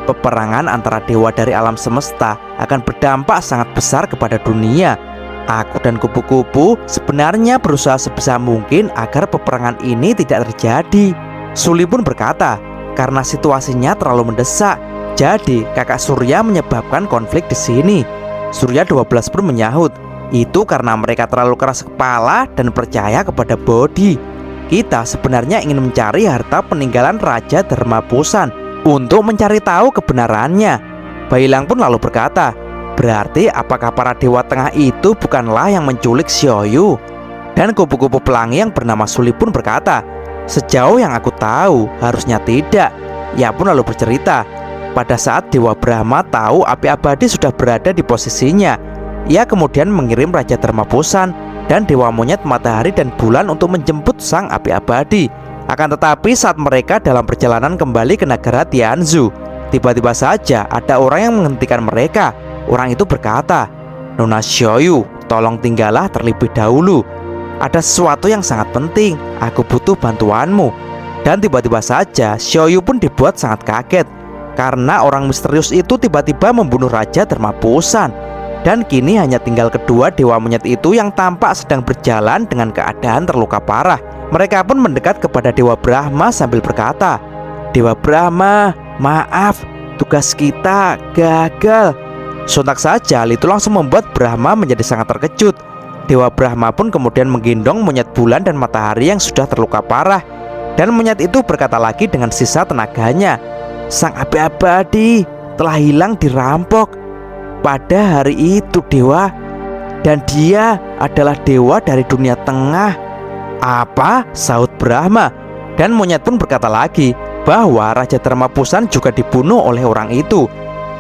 peperangan antara dewa dari alam semesta akan berdampak sangat besar kepada dunia. Aku dan kupu-kupu sebenarnya berusaha sebisa mungkin agar peperangan ini tidak terjadi. Suli pun berkata, karena situasinya terlalu mendesak, jadi kakak Surya menyebabkan konflik di sini. Surya 12 pun menyahut, itu karena mereka terlalu keras kepala dan percaya kepada Bodhi. Kita sebenarnya ingin mencari harta peninggalan Raja Dharmapusan untuk mencari tahu kebenarannya. Bailang pun lalu berkata, berarti apakah para dewa tengah itu bukanlah yang menculik Xiaoyu? Dan kupu-kupu pelangi yang bernama Suli pun berkata, sejauh yang aku tahu harusnya tidak. Ia pun lalu bercerita, pada saat Dewa Brahma tahu api abadi sudah berada di posisinya, ia kemudian mengirim Raja Dharmapusan dan Dewa Monyet, Matahari, dan Bulan untuk menjemput sang api abadi. Akan tetapi saat mereka dalam perjalanan kembali ke negara Tianzhu, tiba-tiba saja ada orang yang menghentikan mereka. Orang itu berkata, Nona Xiaoyu, tolong tinggallah terlebih dahulu. Ada sesuatu yang sangat penting, aku butuh bantuanmu. Dan tiba-tiba saja Xiaoyu pun dibuat sangat kaget karena orang misterius itu tiba-tiba membunuh Raja Dharmapusan. Dan kini hanya tinggal kedua dewa monyet itu yang tampak sedang berjalan dengan keadaan terluka parah. Mereka pun mendekat kepada Dewa Brahma sambil berkata, Dewa Brahma, maaf, tugas kita gagal. Sontak saja hal itu langsung membuat Brahma menjadi sangat terkejut. Dewa Brahma pun kemudian menggendong monyet Bulan dan Matahari yang sudah terluka parah. Dan monyet itu berkata lagi dengan sisa tenaganya, sang api abadi telah hilang dirampok pada hari itu dewa, dan dia adalah dewa dari dunia tengah. Apa? Sahut Brahma. Dan monyet pun berkata lagi bahwa Raja Dharmapusan juga dibunuh oleh orang itu.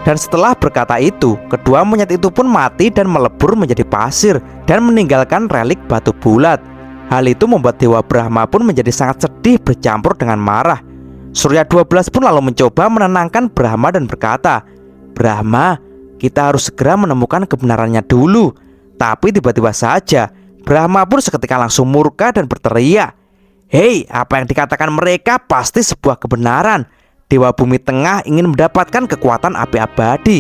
Dan setelah berkata itu, kedua monyet itu pun mati dan melebur menjadi pasir dan meninggalkan relik batu bulat. Hal itu membuat Dewa Brahma pun menjadi sangat sedih bercampur dengan marah. Surya 12 pun lalu mencoba menenangkan Brahma dan berkata, Brahma, kita harus segera menemukan kebenarannya dulu. Tapi tiba-tiba saja Brahma pun seketika langsung murka dan berteriak, hei, apa yang dikatakan mereka pasti sebuah kebenaran. Dewa Bumi Tengah ingin mendapatkan kekuatan api abadi.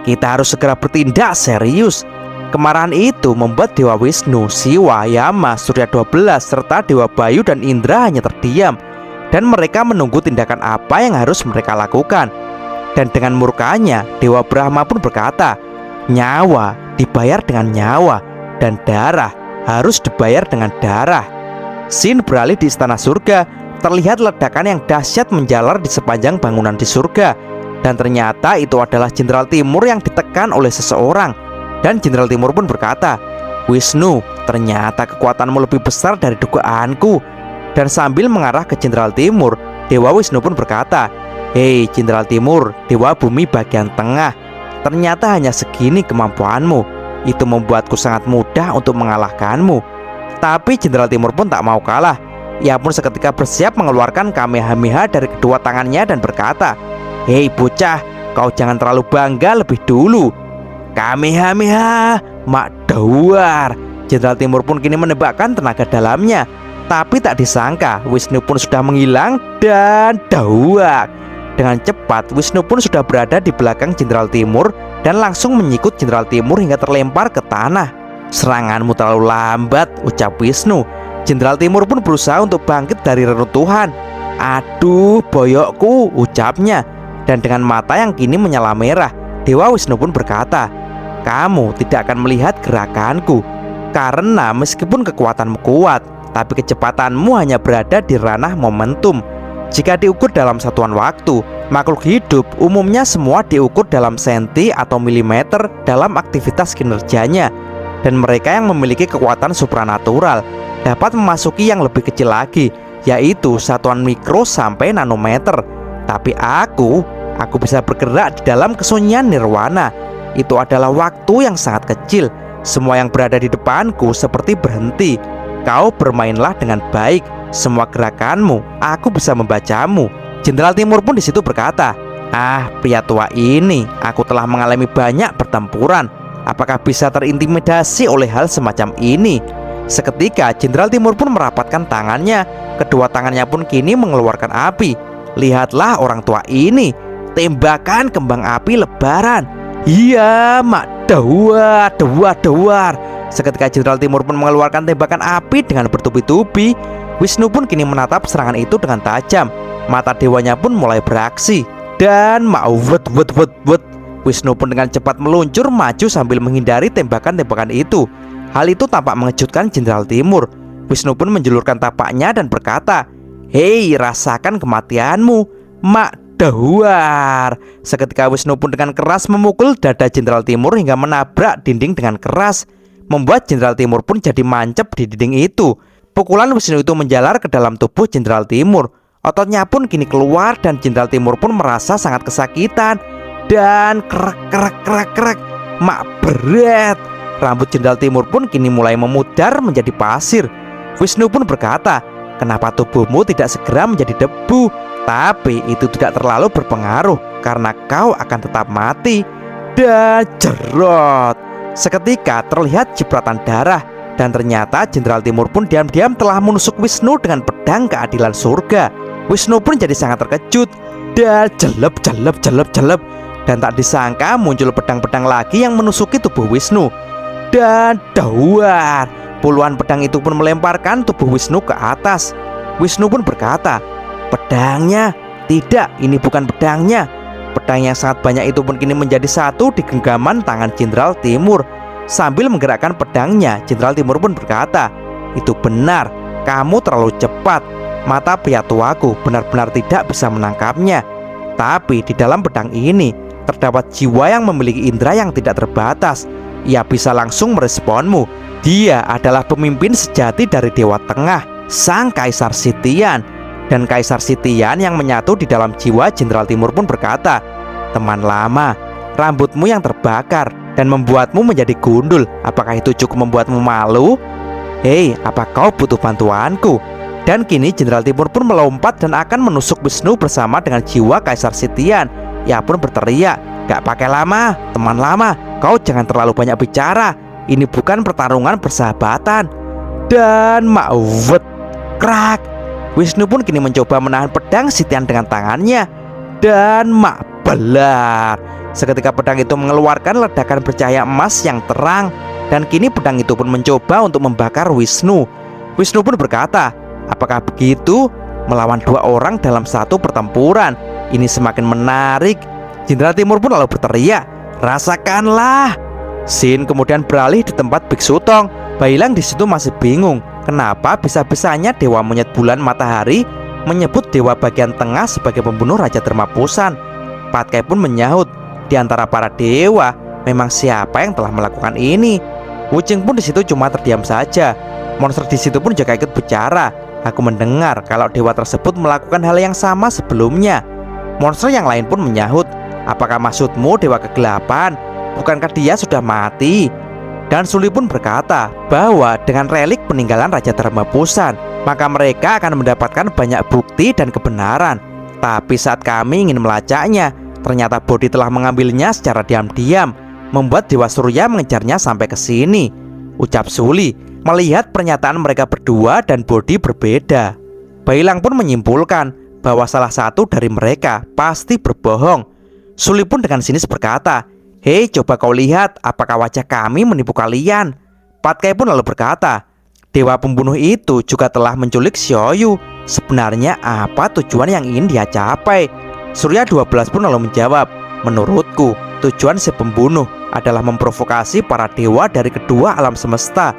Kita harus segera bertindak serius. Kemarahan itu membuat Dewa Wisnu, Siwa, Yama, Surya 12 serta Dewa Bayu dan Indra hanya terdiam. Dan mereka menunggu tindakan apa yang harus mereka lakukan. Dan dengan murkanya, Dewa Brahma pun berkata, nyawa dibayar dengan nyawa, dan darah harus dibayar dengan darah. Scene beralih di istana surga. Terlihat ledakan yang dahsyat menjalar di sepanjang bangunan di surga. Dan ternyata itu adalah Jenderal Timur yang ditekan oleh seseorang. Dan Jenderal Timur pun berkata, Wisnu, ternyata kekuatanmu lebih besar dari dugaanku. Dan sambil mengarah ke Jenderal Timur, Dewa Wisnu pun berkata, hei Jenderal Timur, Dewa Bumi bagian tengah, ternyata hanya segini kemampuanmu. Itu membuatku sangat mudah untuk mengalahkanmu. Tapi Jenderal Timur pun tak mau kalah. Ia pun seketika bersiap mengeluarkan Kamehameha dari kedua tangannya dan berkata, hei bocah, kau jangan terlalu bangga lebih dulu. Kamehameha, mak dawar. Jenderal Timur pun kini menebakkan tenaga dalamnya. Tapi tak disangka Wisnu pun sudah menghilang dan dawak. Dengan cepat Wisnu pun sudah berada di belakang Jenderal Timur dan langsung menyikut Jenderal Timur hingga terlempar ke tanah. Seranganmu terlalu lambat, ucap Wisnu. Jenderal Timur pun berusaha untuk bangkit dari reruntuhan. Aduh boyokku, ucapnya. Dan dengan mata yang kini menyala merah, Dewa Wisnu pun berkata, kamu tidak akan melihat gerakanku. Karena meskipun kekuatanmu kuat, tapi kecepatanmu hanya berada di ranah momentum. Jika diukur dalam satuan waktu, makhluk hidup umumnya semua diukur dalam senti atau milimeter dalam aktivitas kinerjanya. Dan mereka yang memiliki kekuatan supranatural dapat memasuki yang lebih kecil lagi, yaitu satuan mikro sampai nanometer. Tapi aku bisa bergerak di dalam kesunyian nirwana. Itu adalah waktu yang sangat kecil. Semua yang berada di depanku seperti berhenti. Kau bermainlah dengan baik. Semua gerakanmu, aku bisa membacamu. Jenderal Timur pun di situ berkata, ah, pria tua ini, aku telah mengalami banyak pertempuran. Apakah bisa terintimidasi oleh hal semacam ini? Seketika Jenderal Timur pun merapatkan tangannya. Kedua tangannya pun kini mengeluarkan api. Lihatlah orang tua ini, tembakan kembang api lebaran. Iya, mak dawar, dawar, dawar. Seketika Jenderal Timur pun mengeluarkan tembakan api dengan bertubi-tubi. Wisnu pun kini menatap serangan itu dengan tajam. Mata dewanya pun mulai beraksi. Dan Wisnu pun dengan cepat meluncur maju sambil menghindari tembakan-tembakan itu. Hal itu tampak mengejutkan Jenderal Timur. Wisnu pun menjulurkan tapaknya dan berkata, "Hei, rasakan kematianmu, mak dawar." Seketika Wisnu pun dengan keras memukul dada Jenderal Timur hingga menabrak dinding dengan keras, membuat Jenderal Timur pun jadi mancep di dinding itu. Pukulan Wisnu itu menjalar ke dalam tubuh Jenderal Timur. Ototnya pun kini keluar dan Jenderal Timur pun merasa sangat kesakitan. Dan krek, mak berat. Rambut Jenderal Timur pun kini mulai memudar menjadi pasir. Wisnu pun berkata, "Kenapa tubuhmu tidak segera menjadi debu? Tapi itu tidak terlalu berpengaruh karena kau akan tetap mati." Dan jerot. Seketika terlihat cipratan darah. Dan ternyata Jenderal Timur pun diam-diam telah menusuk Wisnu dengan pedang keadilan surga. Wisnu pun jadi sangat terkejut. Dan jelep. Dan tak disangka muncul pedang-pedang lagi yang menusuki tubuh Wisnu. Dan dawar, puluhan pedang itu pun melemparkan tubuh Wisnu ke atas. Wisnu pun berkata, "Pedangnya? Tidak, ini bukan pedangnya." Pedang yang sangat banyak itu pun kini menjadi satu di genggaman tangan Jenderal Timur. Sambil menggerakkan pedangnya, Jenderal Timur pun berkata, "Itu benar, kamu terlalu cepat. Mata pria tuaku benar-benar tidak bisa menangkapnya. Tapi di dalam pedang ini terdapat jiwa yang memiliki indera yang tidak terbatas. Ia bisa langsung meresponmu. Dia adalah pemimpin sejati dari Dewa Tengah, Sang Kaisar Sitian." Dan Kaisar Sitian yang menyatu di dalam jiwa Jenderal Timur pun berkata, "Teman lama, rambutmu yang terbakar dan membuatmu menjadi gundul, apakah itu cukup membuatmu malu? Hei, apa kau butuh bantuanku?" Dan kini Jenderal Timur pun melompat dan akan menusuk Wisnu bersama dengan jiwa Kaisar Sitian. Ia pun berteriak, "Gak pakai lama, teman lama, kau jangan terlalu banyak bicara. Ini bukan pertarungan persahabatan." Dan krak. Wisnu pun kini mencoba menahan pedang Sitian dengan tangannya. Dan belar. Seketika pedang itu mengeluarkan ledakan bercahaya emas yang terang. Dan kini pedang itu pun mencoba untuk membakar Wisnu. Wisnu pun berkata, "Apakah begitu? Melawan dua orang dalam satu pertempuran. Ini semakin menarik." Jenderal Timur pun lalu berteriak, "Rasakanlah!" Scene kemudian beralih di tempat Biksu Tong. Bailang di situ masih bingung, kenapa bisa-bisanya Dewa Monyet Bulan Matahari menyebut Dewa bagian tengah sebagai pembunuh Raja Dermapusan. Patkai pun menyahut, "Di antara para dewa, memang siapa yang telah melakukan ini?" Wuching pun di situ cuma terdiam saja. Monster di situ pun juga ikut bicara. "Aku mendengar kalau dewa tersebut melakukan hal yang sama sebelumnya." Monster yang lain pun menyahut, "Apakah maksudmu Dewa Kegelapan? Bukankah dia sudah mati?" Dan Suli pun berkata bahwa dengan relik peninggalan Raja Dermapusan, maka mereka akan mendapatkan banyak bukti dan kebenaran. Tapi saat kami ingin melacaknya, ternyata Bodhi telah mengambilnya secara diam-diam, membuat Dewa Surya mengejarnya sampai ke sini, ucap Suli. Melihat pernyataan mereka berdua dan Bodhi berbeda, Bailang pun menyimpulkan bahwa salah satu dari mereka pasti berbohong. Suli pun dengan sinis berkata, "Hei, coba kau lihat apakah wajah kami menipu kalian." Patkai pun lalu berkata, "Dewa pembunuh itu juga telah menculik Xiaoyu. Sebenarnya apa tujuan yang ingin dia capai?" Surya 12 pun lalu menjawab, "Menurutku, tujuan si pembunuh adalah memprovokasi para dewa dari kedua alam semesta.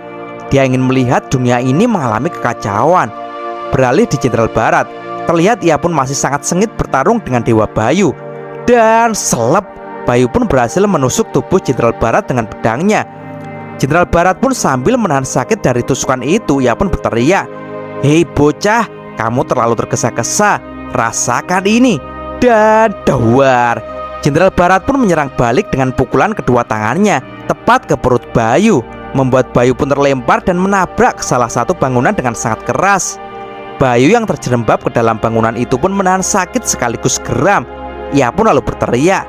Dia ingin melihat dunia ini mengalami kekacauan." Beralih di Jenderal Barat, terlihat ia pun masih sangat sengit bertarung dengan Dewa Bayu. Dan selep, Bayu pun berhasil menusuk tubuh Jenderal Barat dengan pedangnya. Jenderal Barat pun sambil menahan sakit dari tusukan itu, ia pun berteriak, "Hei bocah, kamu terlalu tergesa-gesa, rasakan ini." Dan dawar, Jenderal Barat pun menyerang balik dengan pukulan kedua tangannya tepat ke perut Bayu, membuat Bayu pun terlempar dan menabrak salah satu bangunan dengan sangat keras. Bayu yang terjerembab ke dalam bangunan itu pun menahan sakit sekaligus geram. Ia pun lalu berteriak,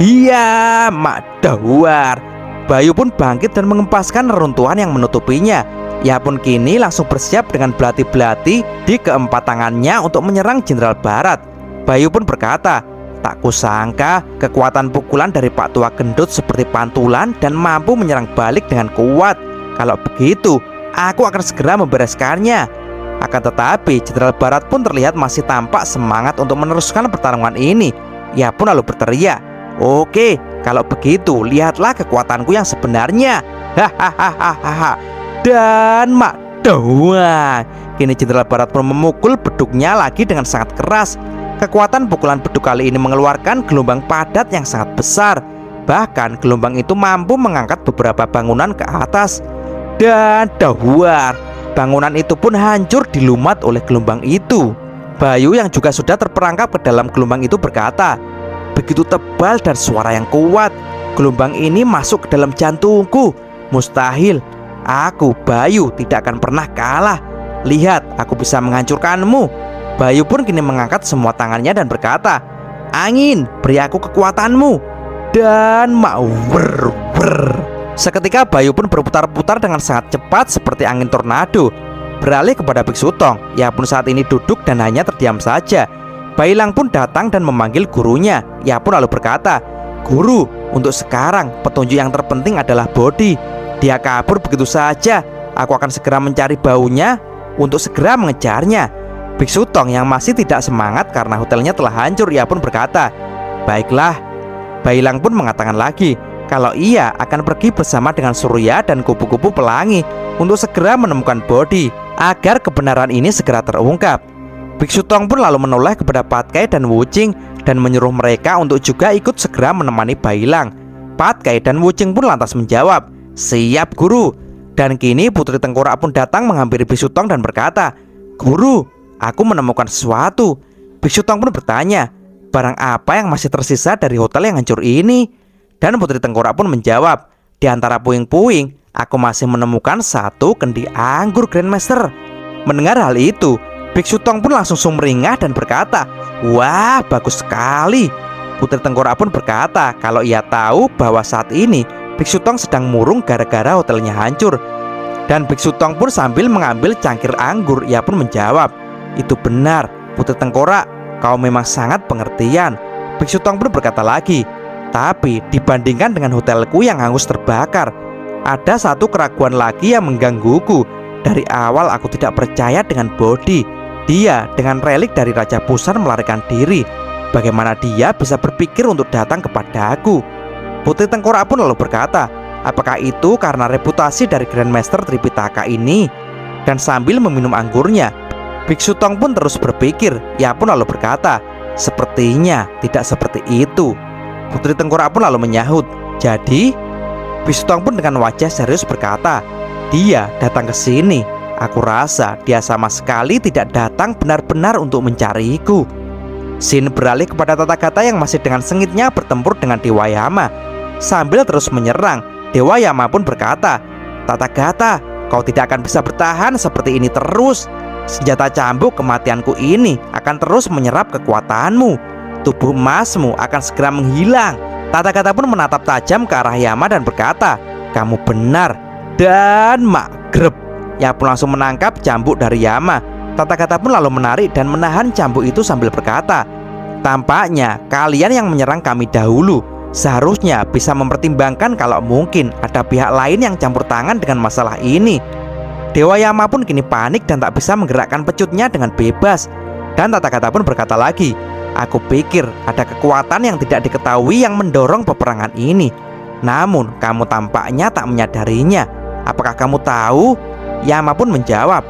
"Iya, mak dawar." Bayu pun bangkit dan mengempaskan reruntuhan yang menutupinya. Ia pun kini langsung bersiap dengan belati-belati di keempat tangannya untuk menyerang Jenderal Barat. Bayu pun berkata, tak kusangka kekuatan pukulan dari Pak Tua Gendut seperti pantulan dan mampu menyerang balik dengan kuat. Kalau begitu, aku akan segera membereskannya. Akan tetapi Jenderal Barat pun terlihat masih tampak semangat untuk meneruskan pertarungan ini. Ia pun lalu berteriak, oke, kalau begitu lihatlah kekuatanku yang sebenarnya. Hahaha. Dan mak doang. Kini Jenderal Barat pun memukul beduknya lagi dengan sangat keras. Kekuatan pukulan beduk kali ini mengeluarkan gelombang padat yang sangat besar. Bahkan gelombang itu mampu mengangkat beberapa bangunan ke atas. Dan dahwar, bangunan itu pun hancur dilumat oleh gelombang itu. Bayu yang juga sudah terperangkap ke dalam gelombang itu berkata, begitu tebal dan suara yang kuat. Gelombang ini masuk ke dalam jantungku. Mustahil. Aku, Bayu, tidak akan pernah kalah. Lihat, aku bisa menghancurkanmu. Bayu pun kini mengangkat semua tangannya dan berkata, angin, beri aku kekuatanmu. Dan wer. Seketika Bayu pun berputar-putar dengan sangat cepat seperti angin tornado, beralih kepada Biksu Tong. Ia pun saat ini duduk dan hanya terdiam saja. Bailang pun datang dan memanggil gurunya. Ia pun lalu berkata, guru, untuk sekarang petunjuk yang terpenting adalah Bodi. Dia kabur begitu saja. Aku akan segera mencari baunya untuk segera mengejarnya. Biksu Tong yang masih tidak semangat karena hotelnya telah hancur, ia pun berkata, baiklah. Bailang pun mengatakan lagi kalau ia akan pergi bersama dengan Surya dan kupu-kupu pelangi untuk segera menemukan Bodi agar kebenaran ini segera terungkap. Biksu Tong pun lalu menoleh kepada Patkai dan Wuching dan menyuruh mereka untuk juga ikut segera menemani Bailang. Patkai dan Wuching pun lantas menjawab, siap guru. Dan kini Putri Tengkorak pun datang menghampiri Biksu Tong dan berkata, guru, aku menemukan sesuatu. Biksu Tong pun bertanya, barang apa yang masih tersisa dari hotel yang hancur ini? Dan Putri Tengkorak pun menjawab, di antara puing-puing, aku masih menemukan satu kendi anggur Grandmaster. Mendengar hal itu, Biksu Tong pun langsung sumringah dan berkata, wah, bagus sekali. Putri Tengkorak pun berkata kalau ia tahu bahwa saat ini Biksu Tong sedang murung gara-gara hotelnya hancur. Dan Biksu Tong pun sambil mengambil cangkir anggur, ia pun menjawab, itu benar, Putri Tengkorak, kau memang sangat pengertian. Biksu Tong pun berkata lagi, tapi dibandingkan dengan hotelku yang hangus terbakar, ada satu keraguan lagi yang menggangguku. Dari awal aku tidak percaya dengan Bodi. Dia dengan relik dari Raja Pusan melarikan diri. Bagaimana dia bisa berpikir untuk datang kepadaku? Putri Tengkorak pun lalu berkata, apakah itu karena reputasi dari Grandmaster Tripitaka ini? Dan sambil meminum anggurnya, Biksu Tong pun terus berpikir. Ia pun lalu berkata, sepertinya tidak seperti itu. Putri Tengkorak pun lalu menyahut, jadi? Biksu Tong pun dengan wajah serius berkata, dia datang ke sini. Aku rasa dia sama sekali tidak datang benar-benar untuk mencariku. Sin beralih kepada Tathagata yang masih dengan sengitnya bertempur dengan Dewa Yama. Sambil terus menyerang, Dewa Yama pun berkata, Tathagata, kau tidak akan bisa bertahan seperti ini terus. Senjata cambuk kematianku ini akan terus menyerap kekuatanmu. Tubuh emasmu akan segera menghilang. Tathagata pun menatap tajam ke arah Yama dan berkata, kamu benar. Dan magreb, ia pun langsung menangkap cambuk dari Yama. Tathagata pun lalu menarik dan menahan cambuk itu sambil berkata, tampaknya kalian yang menyerang kami dahulu. Seharusnya bisa mempertimbangkan kalau mungkin ada pihak lain yang campur tangan dengan masalah ini. Dewa Yama pun kini panik dan tak bisa menggerakkan pecutnya dengan bebas. Dan Tathagata pun berkata lagi, aku pikir ada kekuatan yang tidak diketahui yang mendorong peperangan ini. Namun kamu tampaknya tak menyadarinya. Apakah kamu tahu? Yama pun menjawab,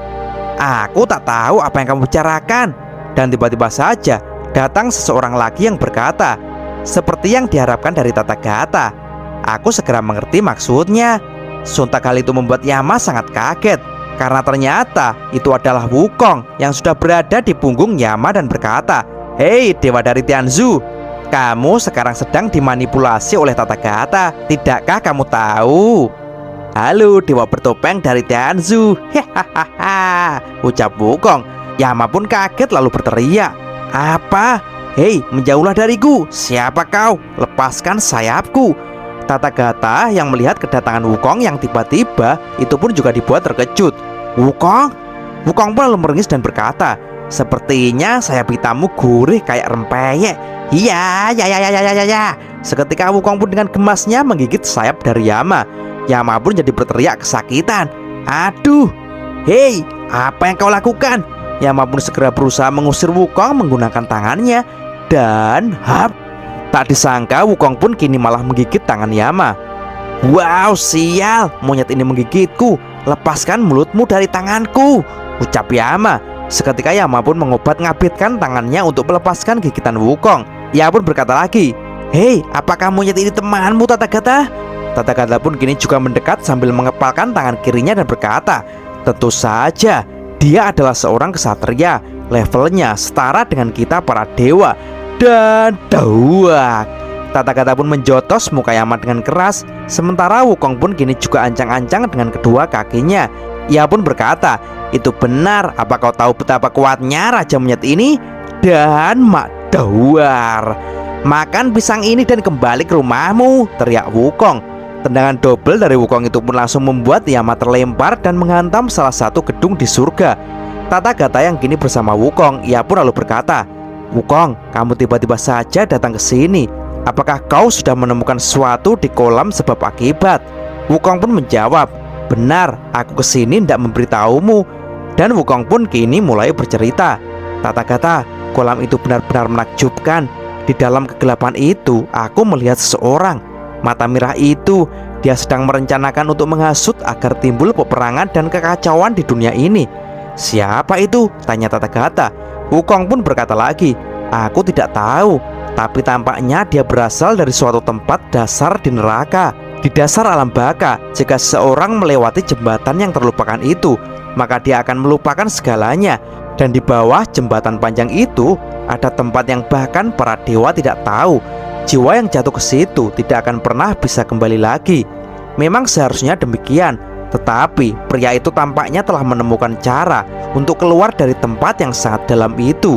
aku tak tahu apa yang kamu bicarakan. Dan tiba-tiba saja datang seseorang lagi yang berkata, seperti yang diharapkan dari Tathagata. Aku segera mengerti maksudnya. Sontak hal itu membuat Yama sangat kaget, karena ternyata itu adalah Wukong yang sudah berada di punggung Yama dan berkata, hei dewa dari Tianzhu, kamu sekarang sedang dimanipulasi oleh Tathagata. Tidakkah kamu tahu? Halo dewa bertopeng dari Tianzhu, hehaha, ucap Wukong. Yama pun kaget lalu berteriak, apa? Hei, menjauhlah dariku. Siapa kau? Lepaskan sayapku. Tata Gata yang melihat kedatangan Wukong yang tiba-tiba itu pun juga dibuat terkejut. Wukong? Wukong pun lalu meringis dan berkata, sepertinya sayap hitammu gurih kayak rempeyek. Iya, ya. Seketika Wukong pun dengan gemasnya menggigit sayap dari Yama. Yama pun jadi berteriak kesakitan. Aduh, hei, apa yang kau lakukan? Yama pun segera berusaha mengusir Wukong menggunakan tangannya. Dan hap, tak disangka Wukong pun kini malah menggigit tangan Yama. Wow, sial, monyet ini menggigitku. Lepaskan mulutmu dari tanganku, ucap Yama. Seketika Yama pun mengobat-ngabitkan tangannya untuk melepaskan gigitan Wukong. Ia pun berkata lagi, hei, apakah monyet ini temanmu, Tata Gata? Tata Gata pun kini juga mendekat sambil mengepalkan tangan kirinya dan berkata, tentu saja, dia adalah seorang kesatria. Levelnya setara dengan kita para dewa. Dan dauak, Tata Gata pun menjotos muka Yama dengan keras. Sementara Wukong pun kini juga ancang-ancang dengan kedua kakinya. Ia pun berkata, itu benar, apa kau tahu betapa kuatnya Raja Monyet ini? Dan mak dawar, makan pisang ini dan kembali ke rumahmu, teriak Wukong. Tendangan double dari Wukong itu pun langsung membuat Yama terlempar dan menghantam salah satu gedung di surga. Tata Gata yang kini bersama Wukong, ia pun lalu berkata, Wukong, kamu tiba-tiba saja datang ke sini. Apakah kau sudah menemukan sesuatu di kolam sebab akibat? Wukong pun menjawab, benar, aku kesini tidak memberitahumu. Dan Wukong pun kini mulai bercerita. Tata Gata, kolam itu benar-benar menakjubkan. Di dalam kegelapan itu, aku melihat seseorang. Mata merah itu, dia sedang merencanakan untuk menghasut agar timbul peperangan dan kekacauan di dunia ini. Siapa itu? Tanya Tata Gata. Wukong pun berkata lagi, aku tidak tahu, tapi tampaknya dia berasal dari suatu tempat dasar di neraka, di dasar alam baka. Jika seseorang melewati jembatan yang terlupakan itu, maka dia akan melupakan segalanya. Dan di bawah jembatan panjang itu ada tempat yang bahkan para dewa tidak tahu. Jiwa yang jatuh ke situ tidak akan pernah bisa kembali lagi. Memang seharusnya demikian, tetapi pria itu tampaknya telah menemukan cara untuk keluar dari tempat yang sangat dalam itu.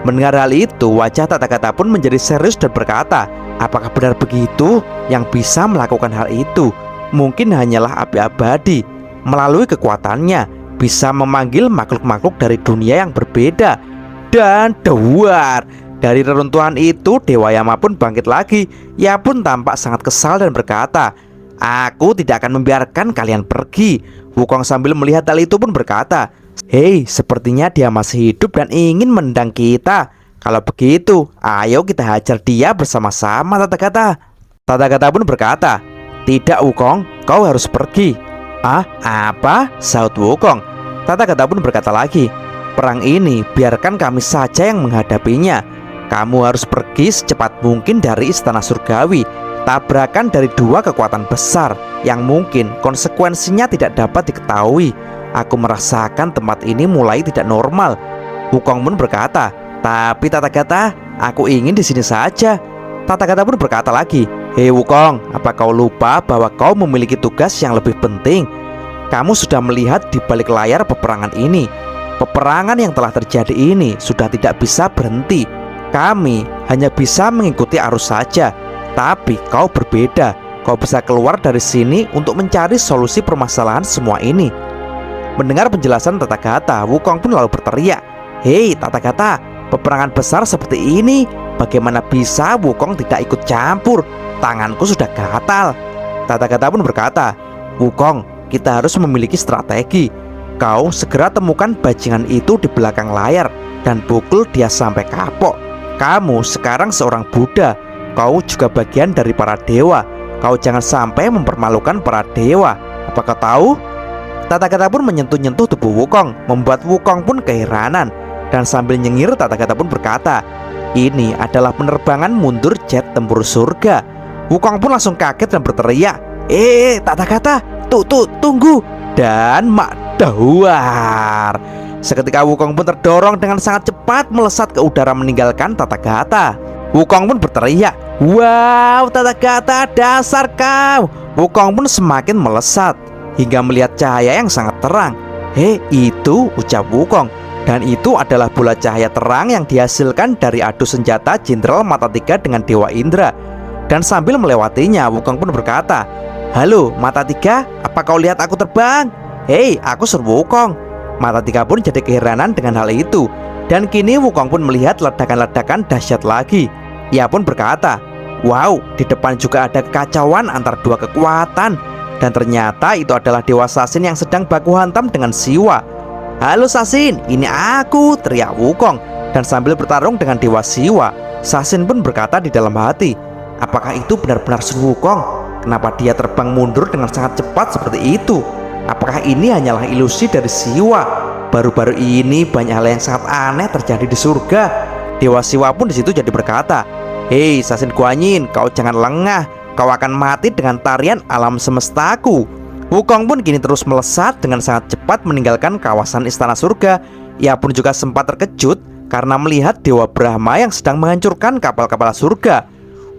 Mendengar hal itu, wajah Tata Gata pun menjadi serius dan berkata, apakah benar begitu? Yang bisa melakukan hal itu mungkin hanyalah api abadi. Melalui kekuatannya bisa memanggil makhluk-makhluk dari dunia yang berbeda. Dan duar, dari reruntuhan itu Dewa Yama pun bangkit lagi. Ia pun tampak sangat kesal dan berkata, aku tidak akan membiarkan kalian pergi. Wukong sambil melihat hal itu pun berkata, hei, sepertinya dia masih hidup dan ingin menendang kita. Kalau begitu, ayo kita hajar dia bersama-sama, Tata Gata. Tata Gata pun berkata, tidak Wukong, kau harus pergi. Ah, apa? Saut Wukong. Tata Gata pun berkata lagi, perang ini biarkan kami saja yang menghadapinya. Kamu harus pergi secepat mungkin dari istana surgawi. Tabrakan dari dua kekuatan besar yang mungkin konsekuensinya tidak dapat diketahui. Aku merasakan tempat ini mulai tidak normal. Wukong pun berkata, tapi Tata Gata, aku ingin di sini saja. Tata Gata pun berkata lagi, hei Wukong, apa kau lupa bahwa kau memiliki tugas yang lebih penting? Kamu sudah melihat di balik layar peperangan ini. Peperangan yang telah terjadi ini sudah tidak bisa berhenti. Kami hanya bisa mengikuti arus saja. Tapi kau berbeda. Kau bisa keluar dari sini untuk mencari solusi permasalahan semua ini. Mendengar penjelasan Tata Gata, Wukong pun lalu berteriak, hei Tata Gata, peperangan besar seperti ini, bagaimana bisa Wukong tidak ikut campur? Tanganku sudah gatal. Tata Gata pun berkata, Wukong, kita harus memiliki strategi. Kau segera temukan bajingan itu di belakang layar dan pukul dia sampai kapok. Kamu sekarang seorang Buddha. Kau juga bagian dari para dewa. Kau jangan sampai mempermalukan para dewa. Apakah tahu? Tata Gata pun menyentuh-nyentuh tubuh Wukong, membuat Wukong pun keheranan. Dan sambil nyengir, Tata Gata pun berkata, ini adalah penerbangan mundur jet tempur surga. Wukong pun langsung kaget dan berteriak, Tata Gata, tunggu. Dan mak dawar, seketika Wukong pun terdorong dengan sangat cepat melesat ke udara meninggalkan Tata Gata. Wukong pun berteriak, wow Tata Gata, dasar kau. Wukong pun semakin melesat hingga melihat cahaya yang sangat terang. Hei, itu, ucap Wukong. Dan itu adalah bola cahaya terang yang dihasilkan dari adu senjata Jenderal Mata Tiga dengan Dewa Indra. Dan sambil melewatinya, Wukong pun berkata, "Halo, Mata Tiga, apa kau lihat aku terbang? Hei, aku Sun Wukong." Mata Tiga pun jadi keheranan dengan hal itu. Dan kini Wukong pun melihat ledakan-ledakan dahsyat lagi. Ia pun berkata, "Wow, di depan juga ada kekacauan antara dua kekuatan." Dan ternyata itu adalah Dewa Sasin yang sedang baku hantam dengan Siwa. "Halo Sasin, ini aku," teriak Wukong. Dan sambil bertarung dengan Dewa Siwa, Sasin pun berkata di dalam hati, "Apakah itu benar-benar Sun Wukong? Kenapa dia terbang mundur dengan sangat cepat seperti itu? Apakah ini hanyalah ilusi dari Siwa? Baru-baru ini banyak hal yang sangat aneh terjadi di surga." Dewa Siwa pun di situ jadi berkata, "Hei Sasin Guanyin, kau jangan lengah. Kau akan mati dengan tarian alam semestaku." Wukong pun kini terus melesat dengan sangat cepat meninggalkan kawasan istana surga. Ia pun juga sempat terkejut karena melihat Dewa Brahma yang sedang menghancurkan kapal-kapal surga.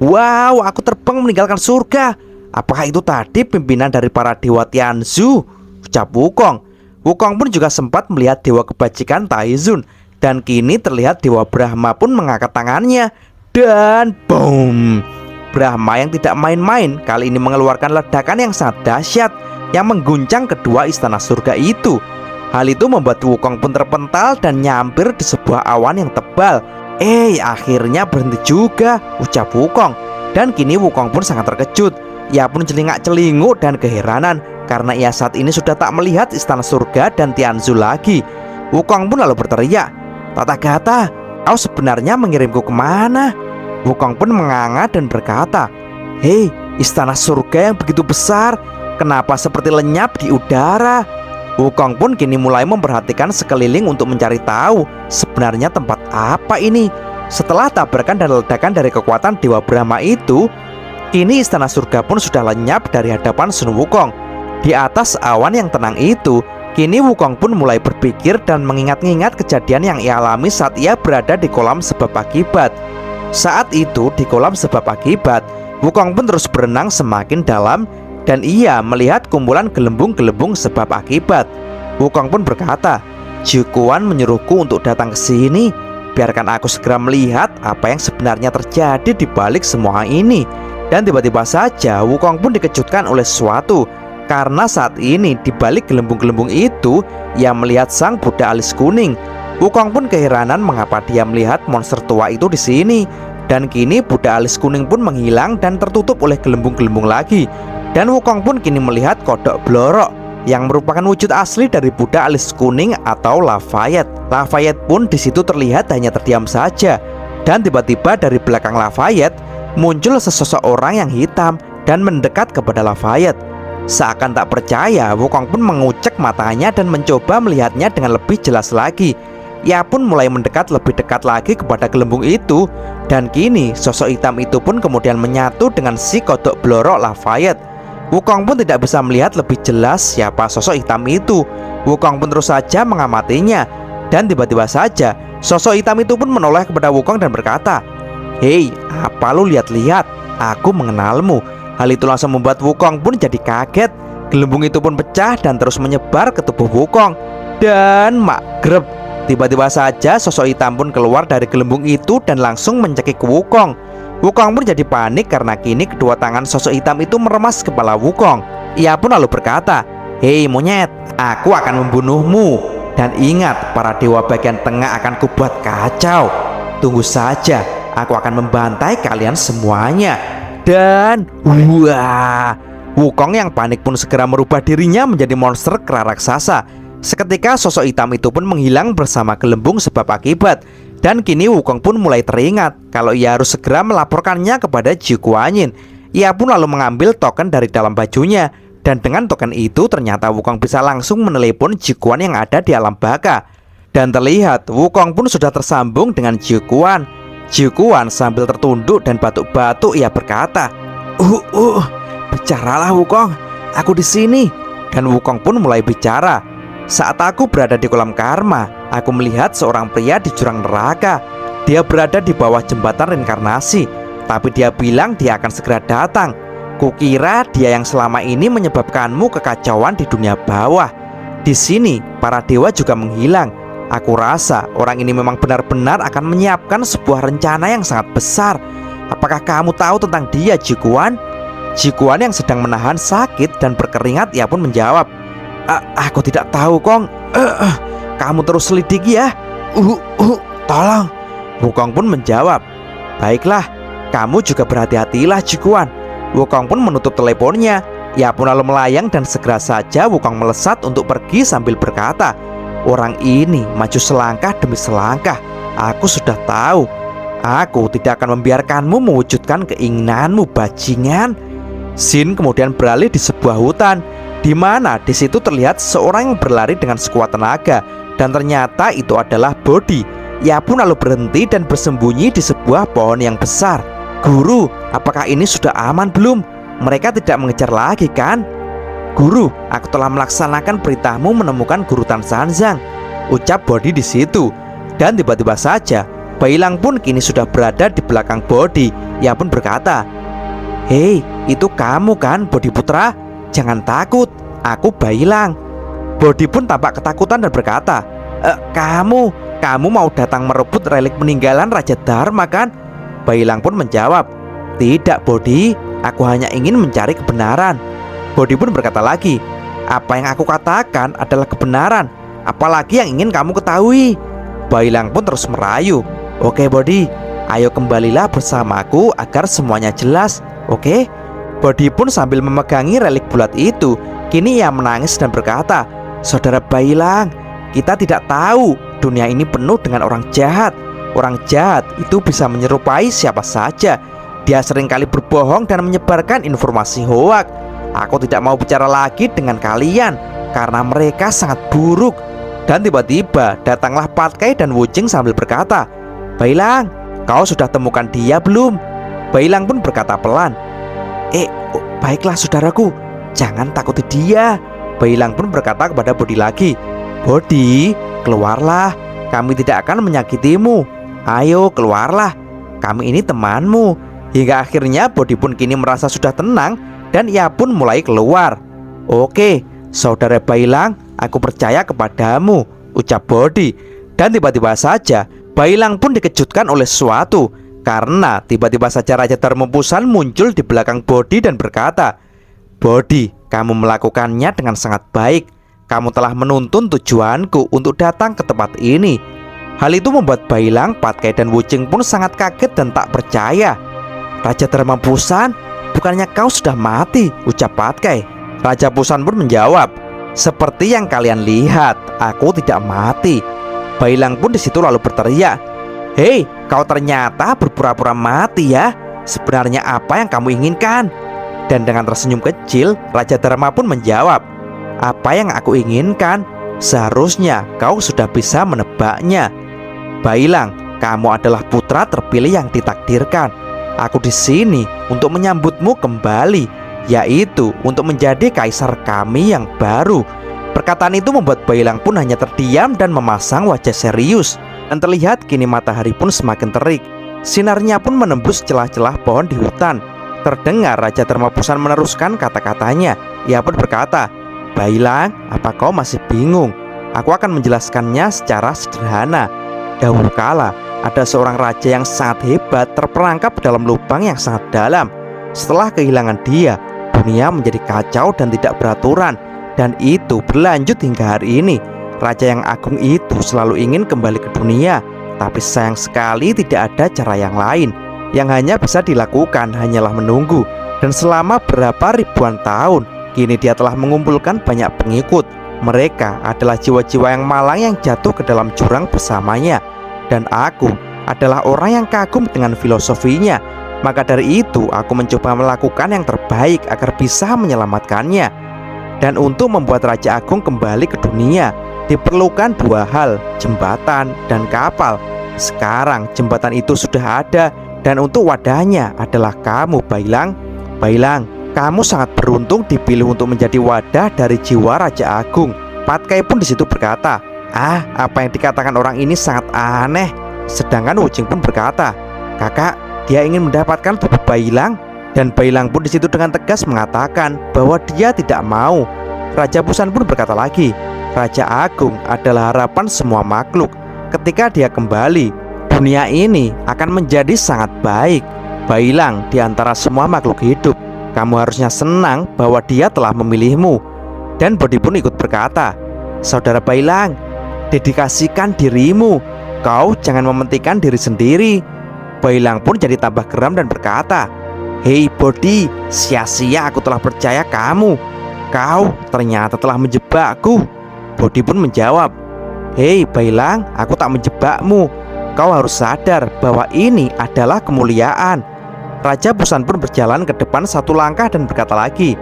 "Wow, aku terbang meninggalkan surga. Apakah itu tadi pimpinan dari para Dewa Tianzu?" ucap Wukong. Wukong pun juga sempat melihat Dewa Kebajikan Taizun. Dan kini terlihat Dewa Brahma pun mengangkat tangannya. Dan boom, Brahma yang tidak main-main kali ini mengeluarkan ledakan yang sangat dahsyat yang mengguncang kedua istana surga itu. Hal itu membuat Wukong pun terpental dan nyampir di sebuah awan yang tebal. Akhirnya berhenti juga," ucap Wukong. Dan kini Wukong pun sangat terkejut. Ia pun celingak-celinguk dan keheranan karena ia saat ini sudah tak melihat istana surga dan Tianzu lagi. Wukong pun lalu berteriak, "Tathagata, kau sebenarnya mengirimku kemana?" Wukong pun menganga dan berkata, "Hei, istana surga yang begitu besar, kenapa seperti lenyap di udara?" Wukong pun kini mulai memperhatikan sekeliling untuk mencari tahu sebenarnya tempat apa ini. Setelah tabrakan dan ledakan dari kekuatan Dewa Brahma itu, kini istana surga pun sudah lenyap dari hadapan Sun Wukong. Di atas awan yang tenang itu, kini Wukong pun mulai berpikir dan mengingat-ingat kejadian yang ia alami saat ia berada di kolam sebab akibat. Saat itu di kolam sebab akibat, Wukong pun terus berenang semakin dalam dan ia melihat kumpulan gelembung-gelembung sebab akibat. Wukong pun berkata, "Jikuan menyuruhku untuk datang ke sini. Biarkan aku segera melihat apa yang sebenarnya terjadi di balik semua ini." Dan tiba-tiba saja Wukong pun dikejutkan oleh sesuatu. Karena saat ini di balik gelembung-gelembung itu, ia melihat sang Buddha alis kuning. Wukong pun keheranan mengapa dia melihat monster tua itu di sini. Dan kini Buddha alis kuning pun menghilang dan tertutup oleh gelembung-gelembung lagi. Dan Wukong pun kini melihat kodok blorok yang merupakan wujud asli dari Buddha alis kuning atau Lafayette. Lafayette pun di situ terlihat hanya terdiam saja. Dan tiba-tiba dari belakang Lafayette muncul sesosok orang yang hitam dan mendekat kepada Lafayette. Seakan tak percaya, Wukong pun mengucek matanya dan mencoba melihatnya dengan lebih jelas lagi. Ia pun mulai mendekat lebih dekat lagi kepada gelembung itu. Dan kini sosok hitam itu pun kemudian menyatu dengan si kodok blorok Lafayette. Wukong pun tidak bisa melihat lebih jelas siapa sosok hitam itu. Wukong pun terus saja mengamatinya. Dan tiba-tiba saja sosok hitam itu pun menoleh kepada Wukong dan berkata, "Hei, apa lu lihat-lihat? Aku mengenalmu." Hal itu langsung membuat Wukong pun jadi kaget. Gelembung itu pun pecah dan terus menyebar ke tubuh Wukong. Dan magreb, tiba-tiba saja sosok hitam pun keluar dari gelembung itu dan langsung mencekik Wukong. Wukong pun jadi panik karena kini kedua tangan sosok hitam itu meremas kepala Wukong. Ia pun lalu berkata, "Hei monyet, aku akan membunuhmu. Dan ingat, para dewa bagian tengah akan kubuat kacau. Tunggu saja, aku akan membantai kalian semuanya." Dan wah, Wukong yang panik pun segera merubah dirinya menjadi monster kera raksasa. Seketika sosok hitam itu pun menghilang bersama gelembung sebab akibat. Dan kini Wukong pun mulai teringat kalau ia harus segera melaporkannya kepada Zhu Guanyin. Ia pun lalu mengambil token dari dalam bajunya. Dan dengan token itu ternyata Wukong bisa langsung menelepon Zhu Guan yang ada di alam baka. Dan terlihat Wukong pun sudah tersambung dengan Zhu Guan. Zhu Guan sambil tertunduk dan batuk-batuk ia berkata, "Bicaralah Wukong, aku di sini." Dan Wukong pun mulai bicara. "Saat aku berada di kolam karma, aku melihat seorang pria di jurang neraka. Dia berada di bawah jembatan reinkarnasi, tapi dia bilang dia akan segera datang. Kukira dia yang selama ini menyebabkanmu kekacauan di dunia bawah. Di sini para dewa juga menghilang. Aku rasa orang ini memang benar-benar akan menyiapkan sebuah rencana yang sangat besar. Apakah kamu tahu tentang dia, Jikuan? Jikuan yang sedang menahan sakit dan berkeringat, ia pun menjawab, Aku tidak tahu, Kong. Kamu terus selidiki ya. Tolong. Wukong pun menjawab, Baiklah, kamu juga berhati-hatilah, Jikuan. Wukong pun menutup teleponnya. Ia pun lalu melayang dan segera saja Wukong melesat untuk pergi sambil berkata, Orang ini maju selangkah demi selangkah. Aku sudah tahu. Aku tidak akan membiarkanmu mewujudkan keinginanmu, bajingan. Sin kemudian beralih di sebuah hutan, di mana di situ terlihat seorang yang berlari dengan sekuat tenaga, dan ternyata itu adalah Bodi. Ia pun lalu berhenti dan bersembunyi di sebuah pohon yang besar. Guru, apakah ini sudah aman belum? Mereka tidak mengejar lagi kan? Guru, aku telah melaksanakan perintahmu menemukan guru Tan Sanzang, ucap Bodi di situ. Dan tiba-tiba saja Bailang pun kini sudah berada di belakang Bodi. Ia pun berkata, Hei, itu kamu kan, Bodi putra? Jangan takut, aku Bailang. Bodi pun tampak ketakutan dan berkata, Kamu mau datang merebut relik peninggalan Raja Dharma kan? Bailang pun menjawab, Tidak, Bodi, aku hanya ingin mencari kebenaran. Bodi pun berkata lagi, Apa yang aku katakan adalah kebenaran, apalagi yang ingin kamu ketahui. Bailang pun terus merayu, Oke Bodi, ayo kembalilah bersamaku agar semuanya jelas, oke? Bodi pun sambil memegangi relik bulat itu, kini ia menangis dan berkata, Saudara Bailang, kita tidak tahu dunia ini penuh dengan orang jahat. Orang jahat itu bisa menyerupai siapa saja. Dia seringkali berbohong dan menyebarkan informasi hoak. Aku tidak mau bicara lagi dengan kalian karena mereka sangat buruk. Dan tiba-tiba datanglah Patkai dan Wuching sambil berkata, Bailang, kau sudah temukan dia belum? Bailang pun berkata pelan, Baiklah saudaraku, jangan takuti dia. Bailang pun berkata kepada Bodi lagi, Bodi, keluarlah, kami tidak akan menyakitimu. Ayo keluarlah, kami ini temanmu. Hingga akhirnya Bodi pun kini merasa sudah tenang dan ia pun mulai keluar. Oke, saudara Bailang, aku percaya kepadamu, ucap Bodi. Dan tiba-tiba saja Bailang pun dikejutkan oleh sesuatu, karena tiba-tiba saja Raja Darmopusan muncul di belakang Bodi dan berkata, Bodi, kamu melakukannya dengan sangat baik. Kamu telah menuntun tujuanku untuk datang ke tempat ini. Hal itu membuat Bailang, Patkai dan Wuching pun sangat kaget dan tak percaya. Raja Darmopusan, bukannya kau sudah mati, ucap Patkai. Raja Pusan pun menjawab, Seperti yang kalian lihat, aku tidak mati. Bailang pun di situ lalu berteriak, Hei, kau ternyata berpura-pura mati ya. Sebenarnya apa yang kamu inginkan? Dan dengan tersenyum kecil, Raja Dharma pun menjawab, Apa yang aku inginkan? Seharusnya kau sudah bisa menebaknya. Bailang, kamu adalah putra terpilih yang ditakdirkan. Aku di sini untuk menyambutmu kembali, yaitu untuk menjadi kaisar kami yang baru. Perkataan itu membuat Bailang pun hanya terdiam dan memasang wajah serius. Dan terlihat kini matahari pun semakin terik. Sinarnya pun menembus celah-celah pohon di hutan. Terdengar Raja Darmopusan meneruskan kata-katanya. Ia pun berkata, Bailang, apa kau masih bingung? Aku akan menjelaskannya secara sederhana. Dahulu kala, ada seorang raja yang sangat hebat terperangkap dalam lubang yang sangat dalam. Setelah kehilangan dia, dunia menjadi kacau dan tidak beraturan. Dan itu berlanjut hingga hari ini. Raja yang agung itu selalu ingin kembali ke dunia, tapi sayang sekali tidak ada cara yang lain. Yang hanya bisa dilakukan hanyalah menunggu. Dan selama berapa ribuan tahun, kini dia telah mengumpulkan banyak pengikut. Mereka adalah jiwa-jiwa yang malang yang jatuh ke dalam jurang bersamanya. Dan aku adalah orang yang kagum dengan filosofinya. Maka dari itu aku mencoba melakukan yang terbaik agar bisa menyelamatkannya. Dan untuk membuat Raja Agung kembali ke dunia, diperlukan dua hal, jembatan dan kapal. Sekarang jembatan itu sudah ada, dan untuk wadahnya adalah kamu, Bailang. Bailang, kamu sangat beruntung dipilih untuk menjadi wadah dari jiwa Raja Agung. Patkai pun di situ berkata, apa yang dikatakan orang ini sangat aneh. Sedangkan Wuching pun berkata, Kakak, dia ingin mendapatkan tubuh Bailang. Dan Bailang pun di situ dengan tegas mengatakan bahwa dia tidak mau. Raja Pusan pun berkata lagi, Raja Agung adalah harapan semua makhluk. Ketika dia kembali, dunia ini akan menjadi sangat baik. Bailang, di antara semua makhluk hidup, kamu harusnya senang bahwa dia telah memilihmu. Dan Bodhi pun ikut berkata, saudara Bailang, dedikasikan dirimu. Kau jangan mementingkan diri sendiri. Bailang pun jadi tambah geram dan berkata, hei Bodhi, sia-sia aku telah percaya kamu. Kau ternyata telah menjebakku. Bodhi pun menjawab, hei Bailang, aku tak menjebakmu. Kau harus sadar bahwa ini adalah kemuliaan. Raja Busan pun berjalan ke depan satu langkah dan berkata lagi,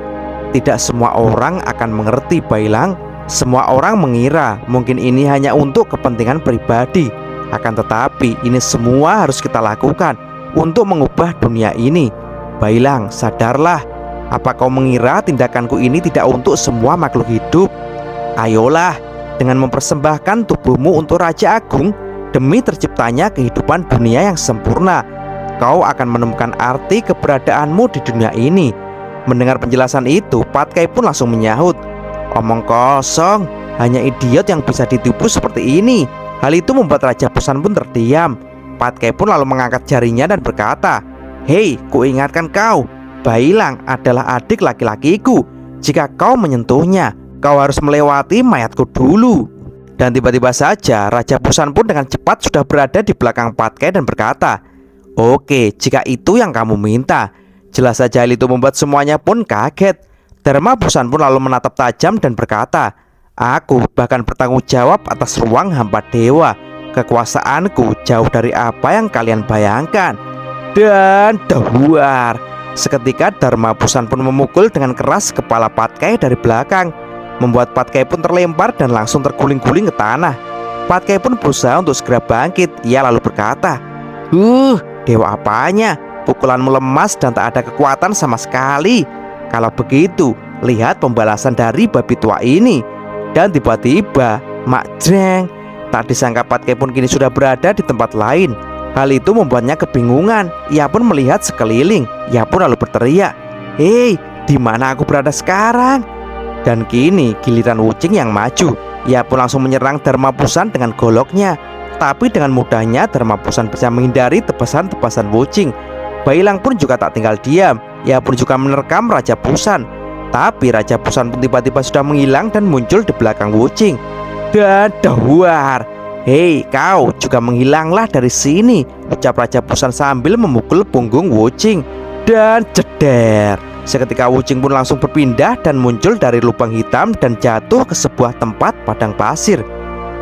tidak semua orang akan mengerti Bailang. Semua orang mengira mungkin ini hanya untuk kepentingan pribadi. Akan tetapi ini semua harus kita lakukan untuk mengubah dunia ini. Bailang, sadarlah. Apa kau mengira tindakanku ini tidak untuk semua makhluk hidup? Ayolah, dengan mempersembahkan tubuhmu untuk Raja Agung, demi terciptanya kehidupan dunia yang sempurna, kau akan menemukan arti keberadaanmu di dunia ini. Mendengar penjelasan itu, Patkai pun langsung menyahut, omong kosong, hanya idiot yang bisa ditipu seperti ini. Hal itu membuat Raja Busan pun terdiam. Patkai pun lalu mengangkat jarinya dan berkata, hei, kuingatkan kau, Bailang adalah adik laki-lakiku. Jika kau menyentuhnya, kau harus melewati mayatku dulu. Dan tiba-tiba saja Raja Busan pun dengan cepat sudah berada di belakang Patkai dan berkata, oke, jika itu yang kamu minta. Jelas saja hal itu membuat semuanya pun kaget. Dharma Busan pun lalu menatap tajam dan berkata, aku bahkan bertanggung jawab atas ruang hampa dewa. Kekuasaanku jauh dari apa yang kalian bayangkan. Dan dahuar, seketika Dharma Busan pun memukul dengan keras kepala Patkai dari belakang, membuat Patkai pun terlempar dan langsung terguling-guling ke tanah. Patkai pun berusaha untuk segera bangkit. Ia lalu berkata, dewa apanya? Pukulanmu lemas dan tak ada kekuatan sama sekali. Kalau begitu, lihat pembalasan dari babi tua ini. Dan tiba-tiba, mak jreng, tak disangka Patkai pun kini sudah berada di tempat lain. Hal itu membuatnya kebingungan. Ia pun melihat sekeliling. Ia pun lalu berteriak, hei, di mana aku berada sekarang? Dan kini giliran Wuching yang maju. Ia pun langsung menyerang Dharma Busan dengan goloknya. Tapi dengan mudahnya Dharma Busan bisa menghindari tebasan-tebasan Wuching. Bailang pun juga tak tinggal diam. Ia pun juga menerkam Raja Busan. Tapi Raja Busan pun tiba-tiba sudah menghilang dan muncul di belakang Wuching. Dan dahuar, hei kau juga menghilanglah dari sini, ucap Raja Busan sambil memukul punggung Wuching. Dan jeder, seketika Wuching pun langsung berpindah dan muncul dari lubang hitam dan jatuh ke sebuah tempat padang pasir.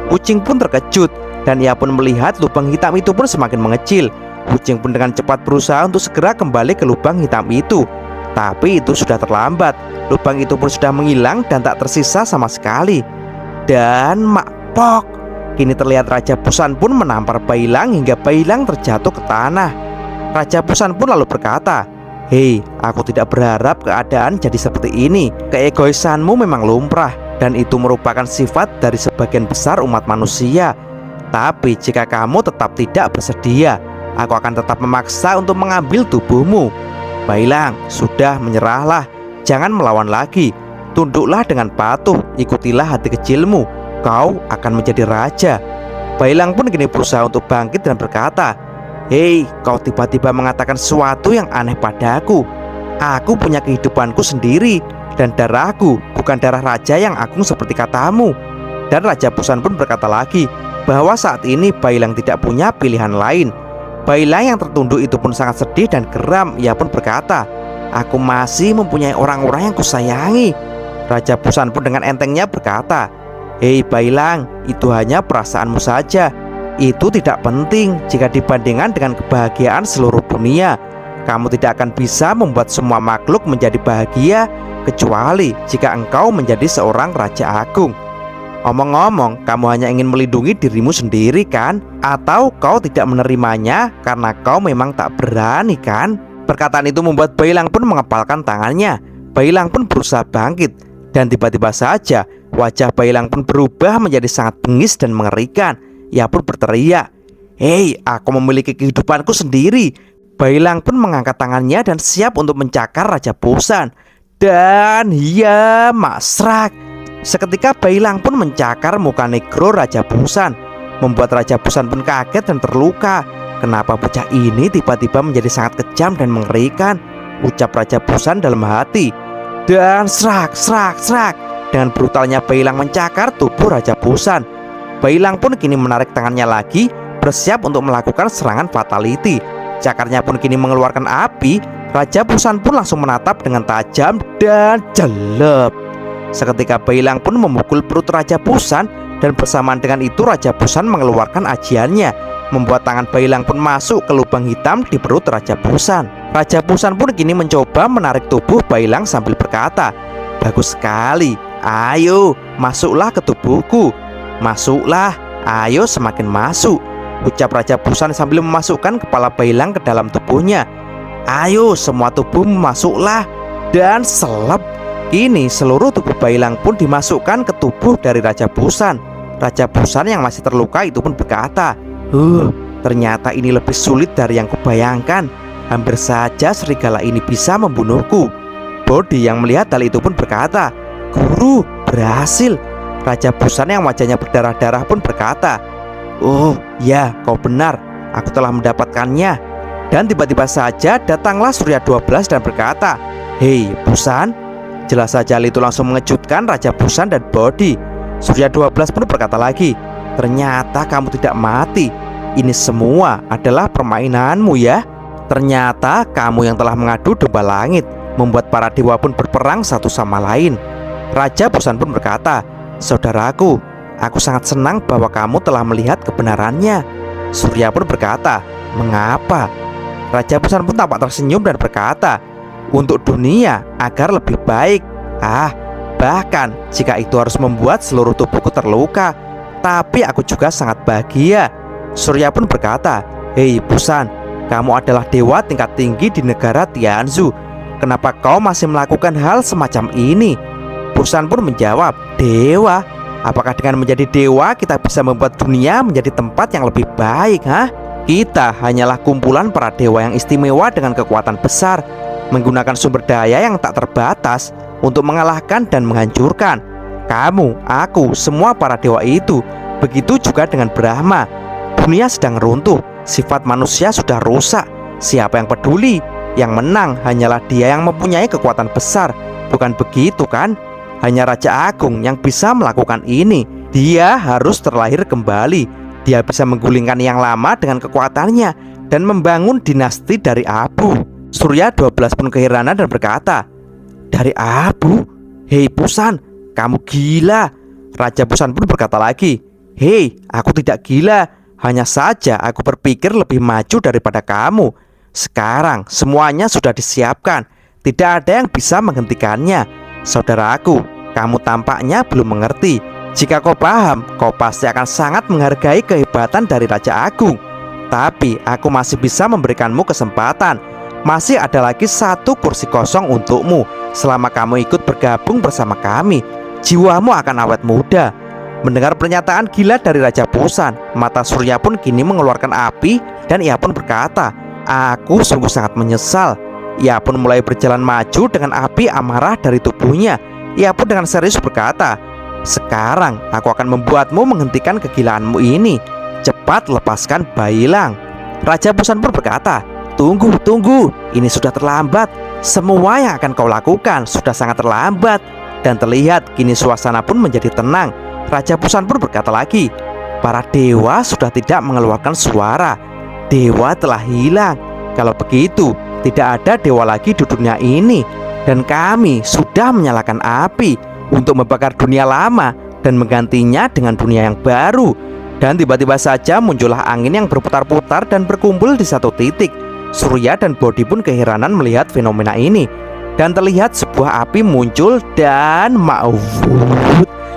Wuching pun terkejut dan ia pun melihat lubang hitam itu pun semakin mengecil. Wuching pun dengan cepat berusaha untuk segera kembali ke lubang hitam itu. Tapi itu sudah terlambat. Lubang itu pun sudah menghilang dan tak tersisa sama sekali. Dan makpok, kini terlihat Raja Busan pun menampar Bailang hingga Bailang terjatuh ke tanah. Raja Busan pun lalu berkata, hei, aku tidak berharap keadaan jadi seperti ini. Keegoisanmu memang lumrah dan itu merupakan sifat dari sebagian besar umat manusia. Tapi jika kamu tetap tidak bersedia, aku akan tetap memaksa untuk mengambil tubuhmu. Bailang, sudah menyerahlah. Jangan melawan lagi. Tunduklah dengan patuh. Ikutilah hati kecilmu. Kau akan menjadi raja. Bailang pun kini berusaha untuk bangkit dan berkata, hei, kau tiba-tiba mengatakan sesuatu yang aneh padaku. Aku punya kehidupanku sendiri. Dan darahku bukan darah raja yang agung seperti katamu. Dan Raja Busan pun berkata lagi bahwa saat ini Bailang tidak punya pilihan lain. Bailang yang tertunduk itu pun sangat sedih dan geram. Ia pun berkata, aku masih mempunyai orang-orang yang kusayangi. Raja Busan pun dengan entengnya berkata, hei Bailang, itu hanya perasaanmu saja. Itu tidak penting jika dibandingkan dengan kebahagiaan seluruh dunia. Kamu tidak akan bisa membuat semua makhluk menjadi bahagia, kecuali jika engkau menjadi seorang Raja Agung. Omong-omong, kamu hanya ingin melindungi dirimu sendiri kan? Atau kau tidak menerimanya karena kau memang tak berani kan? Perkataan itu membuat Bailang pun mengepalkan tangannya. Bailang pun berusaha bangkit. Dan tiba-tiba saja wajah Bailang pun berubah menjadi sangat bengis dan mengerikan. Ia pun berteriak, hei, aku memiliki kehidupanku sendiri. Bailang pun mengangkat tangannya dan siap untuk mencakar Raja Busan. Dan ya masrak, seketika Bailang pun mencakar muka negro Raja Busan, membuat Raja Busan pun kaget dan terluka. Kenapa bocah ini tiba-tiba menjadi sangat kejam dan mengerikan? Ucap Raja Busan dalam hati. Dan serak, serak, serak. Dengan brutalnya Beilang mencakar tubuh Raja Busan. Beilang pun kini menarik tangannya lagi, bersiap untuk melakukan serangan fatality. Cakarnya pun kini mengeluarkan api. Raja Busan pun langsung menatap dengan tajam dan jelek. Seketika Beilang pun memukul perut Raja Busan, dan bersamaan dengan itu Raja Busan mengeluarkan ajiannya, membuat tangan Beilang pun masuk ke lubang hitam di perut Raja Busan. Raja Busan pun kini mencoba menarik tubuh Beilang sambil berkata, "Bagus sekali, ayo masuklah ke tubuhku. Masuklah, ayo semakin masuk," ucap Raja Busan sambil memasukkan kepala Beilang ke dalam tubuhnya. "Ayo semua tubuh masuklah." Dan selep. Kini seluruh tubuh Beilang pun dimasukkan ke tubuh dari Raja Busan. Raja Busan yang masih terluka itu pun berkata, ternyata ini lebih sulit dari yang kubayangkan. Hampir saja serigala ini bisa membunuhku." Bodi yang melihat hal itu pun berkata, "Guru, berhasil." Raja Busan yang wajahnya berdarah-darah pun berkata, "Oh ya, kau benar, aku telah mendapatkannya." Dan tiba-tiba saja datanglah Surya 12 dan berkata, "Hei Busan." Jelas saja hal itu langsung mengejutkan Raja Busan dan Bodi. Surya 12 pun berkata lagi, "Ternyata kamu tidak mati. Ini semua adalah permainanmu ya. Ternyata kamu yang telah mengadu domba langit, membuat para dewa pun berperang satu sama lain." Raja Busan pun berkata, "Saudaraku, aku sangat senang bahwa kamu telah melihat kebenarannya." Surya pun berkata, "Mengapa?" Raja Busan pun tampak tersenyum dan berkata, "Untuk dunia agar lebih baik. Bahkan jika itu harus membuat seluruh tubuhku terluka, tapi aku juga sangat bahagia." Surya pun berkata, "Hei Busan, kamu adalah dewa tingkat tinggi di negara Tianzu. Kenapa kau masih melakukan hal semacam ini?" Busan pun menjawab, "Dewa? Apakah dengan menjadi dewa kita bisa membuat dunia menjadi tempat yang lebih baik? Kita hanyalah kumpulan para dewa yang istimewa dengan kekuatan besar, menggunakan sumber daya yang tak terbatas untuk mengalahkan dan menghancurkan. Kamu, aku, semua para dewa itu. Begitu juga dengan Brahma. Dunia sedang runtuh, sifat manusia sudah rusak. Siapa yang peduli? Yang menang hanyalah dia yang mempunyai kekuatan besar. Bukan begitu kan? Hanya Raja Agung yang bisa melakukan ini. Dia harus terlahir kembali. Dia bisa menggulingkan yang lama dengan kekuatannya dan membangun dinasti dari abu." Surya 12 pun keheranan dan berkata, "Dari abu? Hei Busan, kamu gila." Raja Busan pun berkata lagi, "Hei, aku tidak gila. Hanya saja aku berpikir lebih maju daripada kamu. Sekarang semuanya sudah disiapkan. Tidak ada yang bisa menghentikannya. Saudaraku, kamu tampaknya belum mengerti. Jika kau paham, kau pasti akan sangat menghargai kehebatan dari Raja Agung. Tapi aku masih bisa memberikanmu kesempatan. Masih ada lagi satu kursi kosong untukmu. Selama kamu ikut bergabung bersama kami, jiwamu akan awet muda." Mendengar pernyataan gila dari Raja Busan, mata Surya pun kini mengeluarkan api, dan ia pun berkata, "Aku sungguh sangat menyesal." Ia pun mulai berjalan maju dengan api amarah dari tubuhnya. Ia pun dengan serius berkata, "Sekarang aku akan membuatmu menghentikan kegilaanmu ini. Cepat lepaskan Beilang." Raja Busan pun berkata, Tunggu, ini sudah terlambat. Semua yang akan kau lakukan sudah sangat terlambat." Dan terlihat kini suasana pun menjadi tenang. Raja Busan pun berkata lagi, "Para dewa sudah tidak mengeluarkan suara. Dewa telah hilang. Kalau begitu, tidak ada dewa lagi di dunia ini. Dan kami sudah menyalakan api untuk membakar dunia lama dan menggantinya dengan dunia yang baru." Dan tiba-tiba saja muncullah angin yang berputar-putar dan berkumpul di satu titik. Surya dan Bodi pun keheranan melihat fenomena ini. Dan terlihat sebuah api muncul dan maut.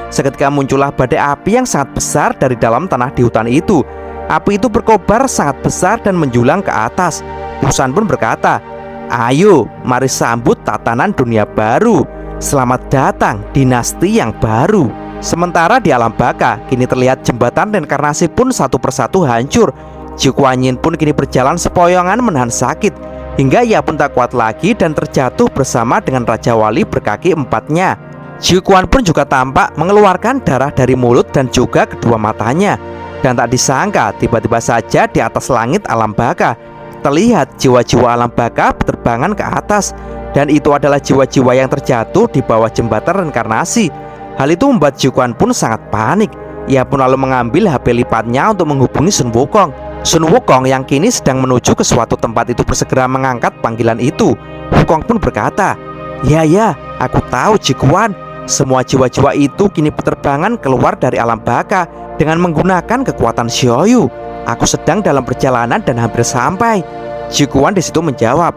Seketika muncullah badai api yang sangat besar dari dalam tanah di hutan itu. Api itu berkobar sangat besar dan menjulang ke atas. Busan pun berkata, "Ayo, mari sambut tatanan dunia baru. Selamat datang dinasti yang baru." Sementara di alam baka, kini terlihat jembatan reinkarnasi pun satu persatu hancur. Jiu Kuan Yin pun kini berjalan sepoyongan menahan sakit, hingga ia pun tak kuat lagi dan terjatuh bersama dengan Raja Wali berkaki empatnya. Jiu Kuan pun juga tampak mengeluarkan darah dari mulut dan juga kedua matanya. Dan tak disangka tiba-tiba saja di atas langit alam baka terlihat jiwa-jiwa alam baka berterbangan ke atas. Dan itu adalah jiwa-jiwa yang terjatuh di bawah jembatan reinkarnasi. Hal itu membuat Ji-Quan pun sangat panik. Ia pun lalu mengambil HP lipatnya untuk menghubungi Sun Wukong. Sun Wukong yang kini sedang menuju ke suatu tempat itu bersegera mengangkat panggilan itu. Wukong pun berkata, Ya, aku tahu Ji-Quan. Semua jiwa-jiwa itu kini berterbangan keluar dari alam baka dengan menggunakan kekuatan Xiaoyu. Aku sedang dalam perjalanan dan hampir sampai. Ji-Quan di situ menjawab,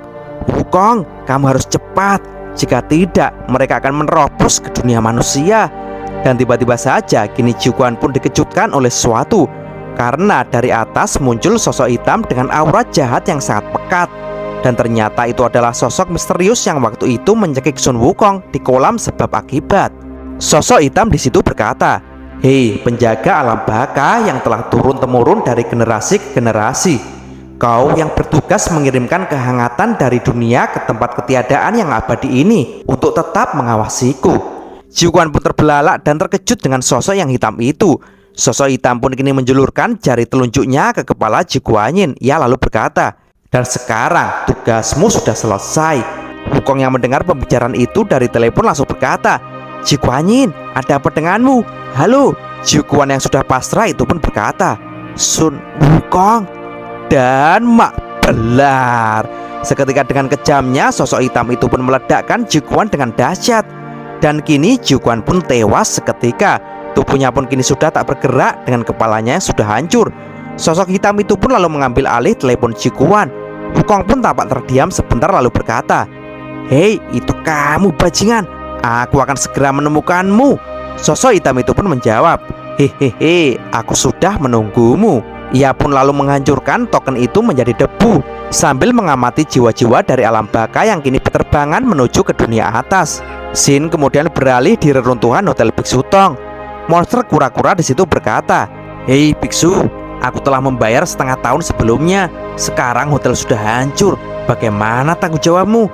Wukong, kamu harus cepat. Jika tidak, mereka akan menerobos ke dunia manusia. Dan tiba-tiba saja kini Ji-Quan pun dikejutkan oleh sesuatu. Karena dari atas muncul sosok hitam dengan aura jahat yang sangat pekat. Dan ternyata itu adalah sosok misterius yang waktu itu mencekik Sun Wukong di kolam sebab akibat. Sosok hitam di situ berkata, Hei penjaga alam baka yang telah turun-temurun dari generasi ke generasi, kau yang bertugas mengirimkan kehangatan dari dunia ke tempat ketiadaan yang abadi ini untuk tetap mengawasiku. Ji-Quan pun terbelalak dan terkejut dengan sosok yang hitam itu. Sosok hitam pun kini menjulurkan jari telunjuknya ke kepala Ji-Guanyin. Ia lalu berkata, dan sekarang tugasmu sudah selesai. Wukong yang mendengar pembicaraan itu dari telepon langsung berkata, Ji-Guanyin, ada apa denganmu? Halo. Ji-Quan yang sudah pasrah itu pun berkata, Sun Wukong. Dan mak belar. Seketika dengan kejamnya sosok hitam itu pun meledakkan Ji-Quan dengan dahsyat. Dan kini Ji-Quan pun tewas seketika. Tubuhnya pun kini sudah tak bergerak dengan kepalanya yang sudah hancur. Sosok hitam itu pun lalu mengambil alih telepon Ji-Quan. Wukong pun tampak terdiam sebentar lalu berkata, Hei, itu kamu bajingan. Aku akan segera menemukanmu. Sosok hitam itu pun menjawab, Hehehe, aku sudah menunggumu. Ia pun lalu menghancurkan token itu menjadi debu sambil mengamati jiwa-jiwa dari alam baka yang kini berterbangan menuju ke dunia atas. Scene kemudian beralih di reruntuhan Hotel Biksu Tong. Monster kura-kura di situ berkata, Hei biksu, aku telah membayar setengah tahun sebelumnya. Sekarang hotel sudah hancur. Bagaimana tanggung jawabmu?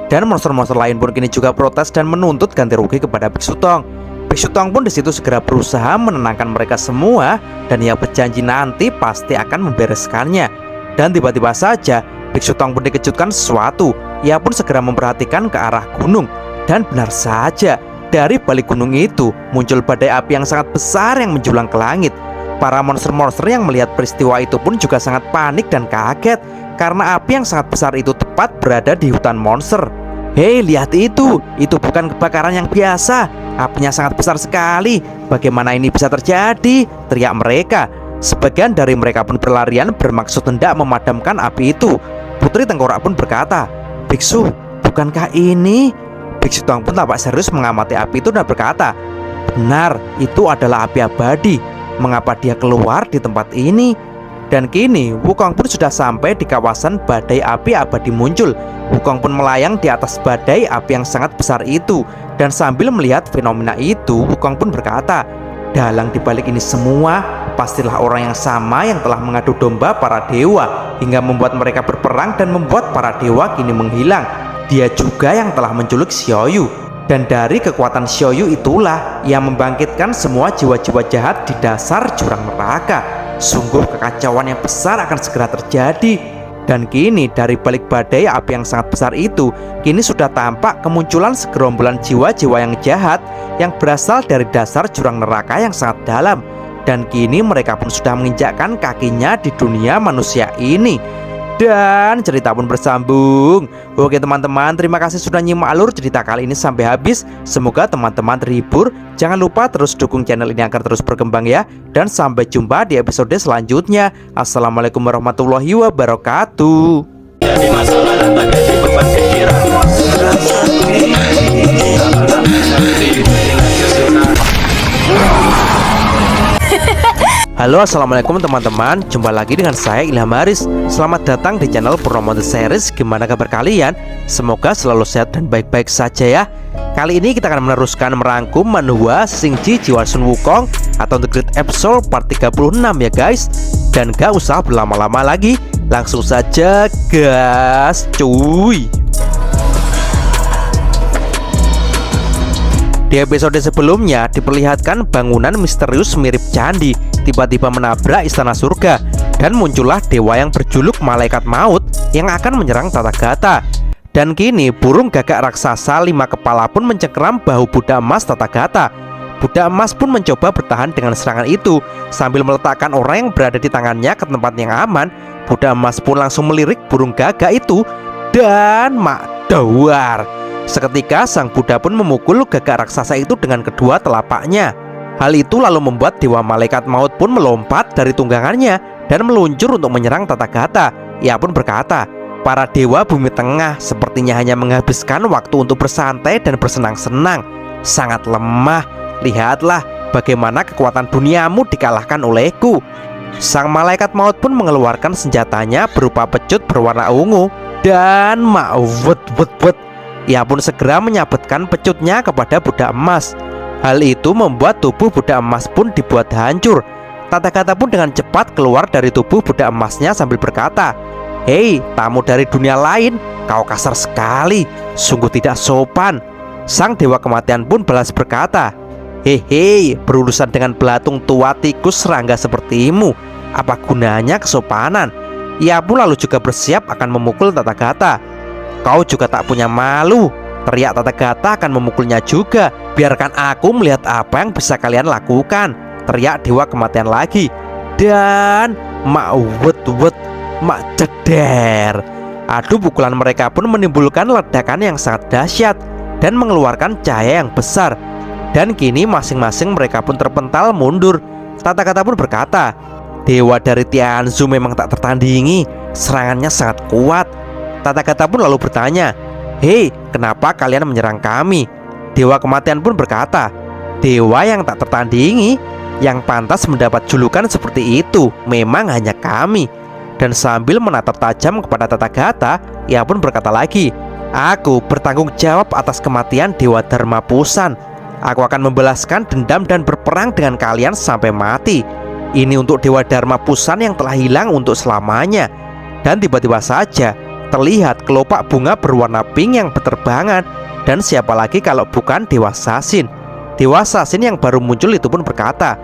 Dan monster-monster lain pun kini juga protes dan menuntut ganti rugi kepada Biksu Tong. Biksu Tong pun di situ segera berusaha menenangkan mereka semua dan ia berjanji nanti pasti akan membereskannya. Dan tiba-tiba saja Biksu Tong pun dikejutkan sesuatu. Ia pun segera memperhatikan ke arah gunung. Dan benar saja, dari balik gunung itu muncul badai api yang sangat besar yang menjulang ke langit. Para monster-monster yang melihat peristiwa itu pun juga sangat panik dan kaget karena api yang sangat besar itu tepat berada di hutan monster. Hei, lihat itu bukan kebakaran yang biasa. Apinya sangat besar sekali. Bagaimana ini bisa terjadi? Teriak mereka. Sebagian dari mereka pun berlarian bermaksud hendak memadamkan api itu. Putri Tengkorak pun berkata, Biksu, bukankah ini? Biksu Tong pun tampak serius mengamati api itu dan berkata, Benar, itu adalah api abadi. Mengapa dia keluar di tempat ini? Dan kini Wukong pun sudah sampai di kawasan badai api abadi muncul. Wukong pun melayang di atas badai api yang sangat besar itu. Dan sambil melihat fenomena itu, Wukong pun berkata, Dalang dibalik ini semua pastilah orang yang sama yang telah mengadu domba para dewa hingga membuat mereka berperang dan membuat para dewa kini menghilang. Dia juga yang telah menculik Xiaoyu. Dan dari kekuatan Xiaoyu itulah ia membangkitkan semua jiwa-jiwa jahat di dasar jurang neraka. Sungguh kekacauan yang besar akan segera terjadi. Dan kini dari balik badai api yang sangat besar itu, kini sudah tampak kemunculan segerombolan jiwa-jiwa yang jahat yang berasal dari dasar jurang neraka yang sangat dalam. Dan kini mereka pun sudah menginjakkan kakinya di dunia manusia ini. Dan cerita pun bersambung. Oke teman-teman, terima kasih sudah nyimak alur cerita kali ini sampai habis. Semoga teman-teman terhibur. Jangan lupa terus dukung channel ini agar terus berkembang ya. Dan sampai jumpa di episode selanjutnya. Assalamualaikum warahmatullahi wabarakatuh. Jadi masalah dan tak jadi beban pikiran. Halo, assalamualaikum teman-teman. Jumpa lagi dengan saya Ilham Haris. Selamat datang di channel Purnomo The Series. Gimana kabar kalian? Semoga selalu sehat dan baik-baik saja ya. Kali ini kita akan meneruskan merangkum manhwa Xingji Jiwa Sun Wukong atau The Great Episode part 36 ya guys. Dan gak usah berlama-lama lagi, langsung saja gas cuy. Di episode sebelumnya diperlihatkan bangunan misterius mirip candi tiba-tiba menabrak istana surga, dan muncullah dewa yang berjuluk malaikat maut yang akan menyerang Tathagata. Dan kini burung gagak raksasa 5 kepala pun mencengkeram bahu Buddha emas Tathagata. Buddha emas pun mencoba bertahan dengan serangan itu sambil meletakkan orang yang berada di tangannya ke tempat yang aman. Buddha emas pun langsung melirik burung gagak itu dan makdawar. Seketika sang Buddha pun memukul gagak raksasa itu dengan kedua telapaknya. Hal itu lalu membuat dewa malaikat maut pun melompat dari tunggangannya dan meluncur untuk menyerang Tathagata. Ia pun berkata, "Para dewa bumi tengah sepertinya hanya menghabiskan waktu untuk bersantai dan bersenang-senang. Sangat lemah. Lihatlah bagaimana kekuatan duniamu dikalahkan olehku." Sang malaikat maut pun mengeluarkan senjatanya berupa pecut berwarna ungu dan ma'wet-wet-wet. Ia pun segera menyabetkan pecutnya kepada Buddha emas. Hal itu membuat tubuh Buddha emas pun dibuat hancur. Tathagata pun dengan cepat keluar dari tubuh Buddha emasnya sambil berkata, "Hei, tamu dari dunia lain, kau kasar sekali, sungguh tidak sopan." Sang dewa kematian pun balas berkata, "Hehe, berurusan dengan belatung tua tikus serangga sepertimu, apa gunanya kesopanan?" Ia pun lalu juga bersiap akan memukul Tathagata. "Kau juga tak punya malu," teriak Tathagata akan memukulnya juga. "Biarkan aku melihat apa yang bisa kalian lakukan," teriak dewa kematian lagi. Dan mak ceder. Adu pukulan mereka pun menimbulkan ledakan yang sangat dahsyat dan mengeluarkan cahaya yang besar. Dan kini masing-masing mereka pun terpental mundur. Tathagata pun berkata, "Dewa dari Tianzhu memang tak tertandingi, serangannya sangat kuat." Tathagata pun lalu bertanya, "Hei, kenapa kalian menyerang kami?" Dewa kematian pun berkata, "Dewa yang tak tertandingi, yang pantas mendapat julukan seperti itu memang hanya kami." Dan sambil menatap tajam kepada Tathagata, ia pun berkata lagi, "Aku bertanggung jawab atas kematian Dewa Dharma Pusan. Aku akan membalaskan dendam dan berperang dengan kalian sampai mati. Ini untuk Dewa Dharma Pusan yang telah hilang untuk selamanya." Dan tiba-tiba saja terlihat kelopak bunga berwarna pink yang berterbangan. Dan siapa lagi kalau bukan Dewa Sasin. Dewa Sasin yang baru muncul itu pun berkata,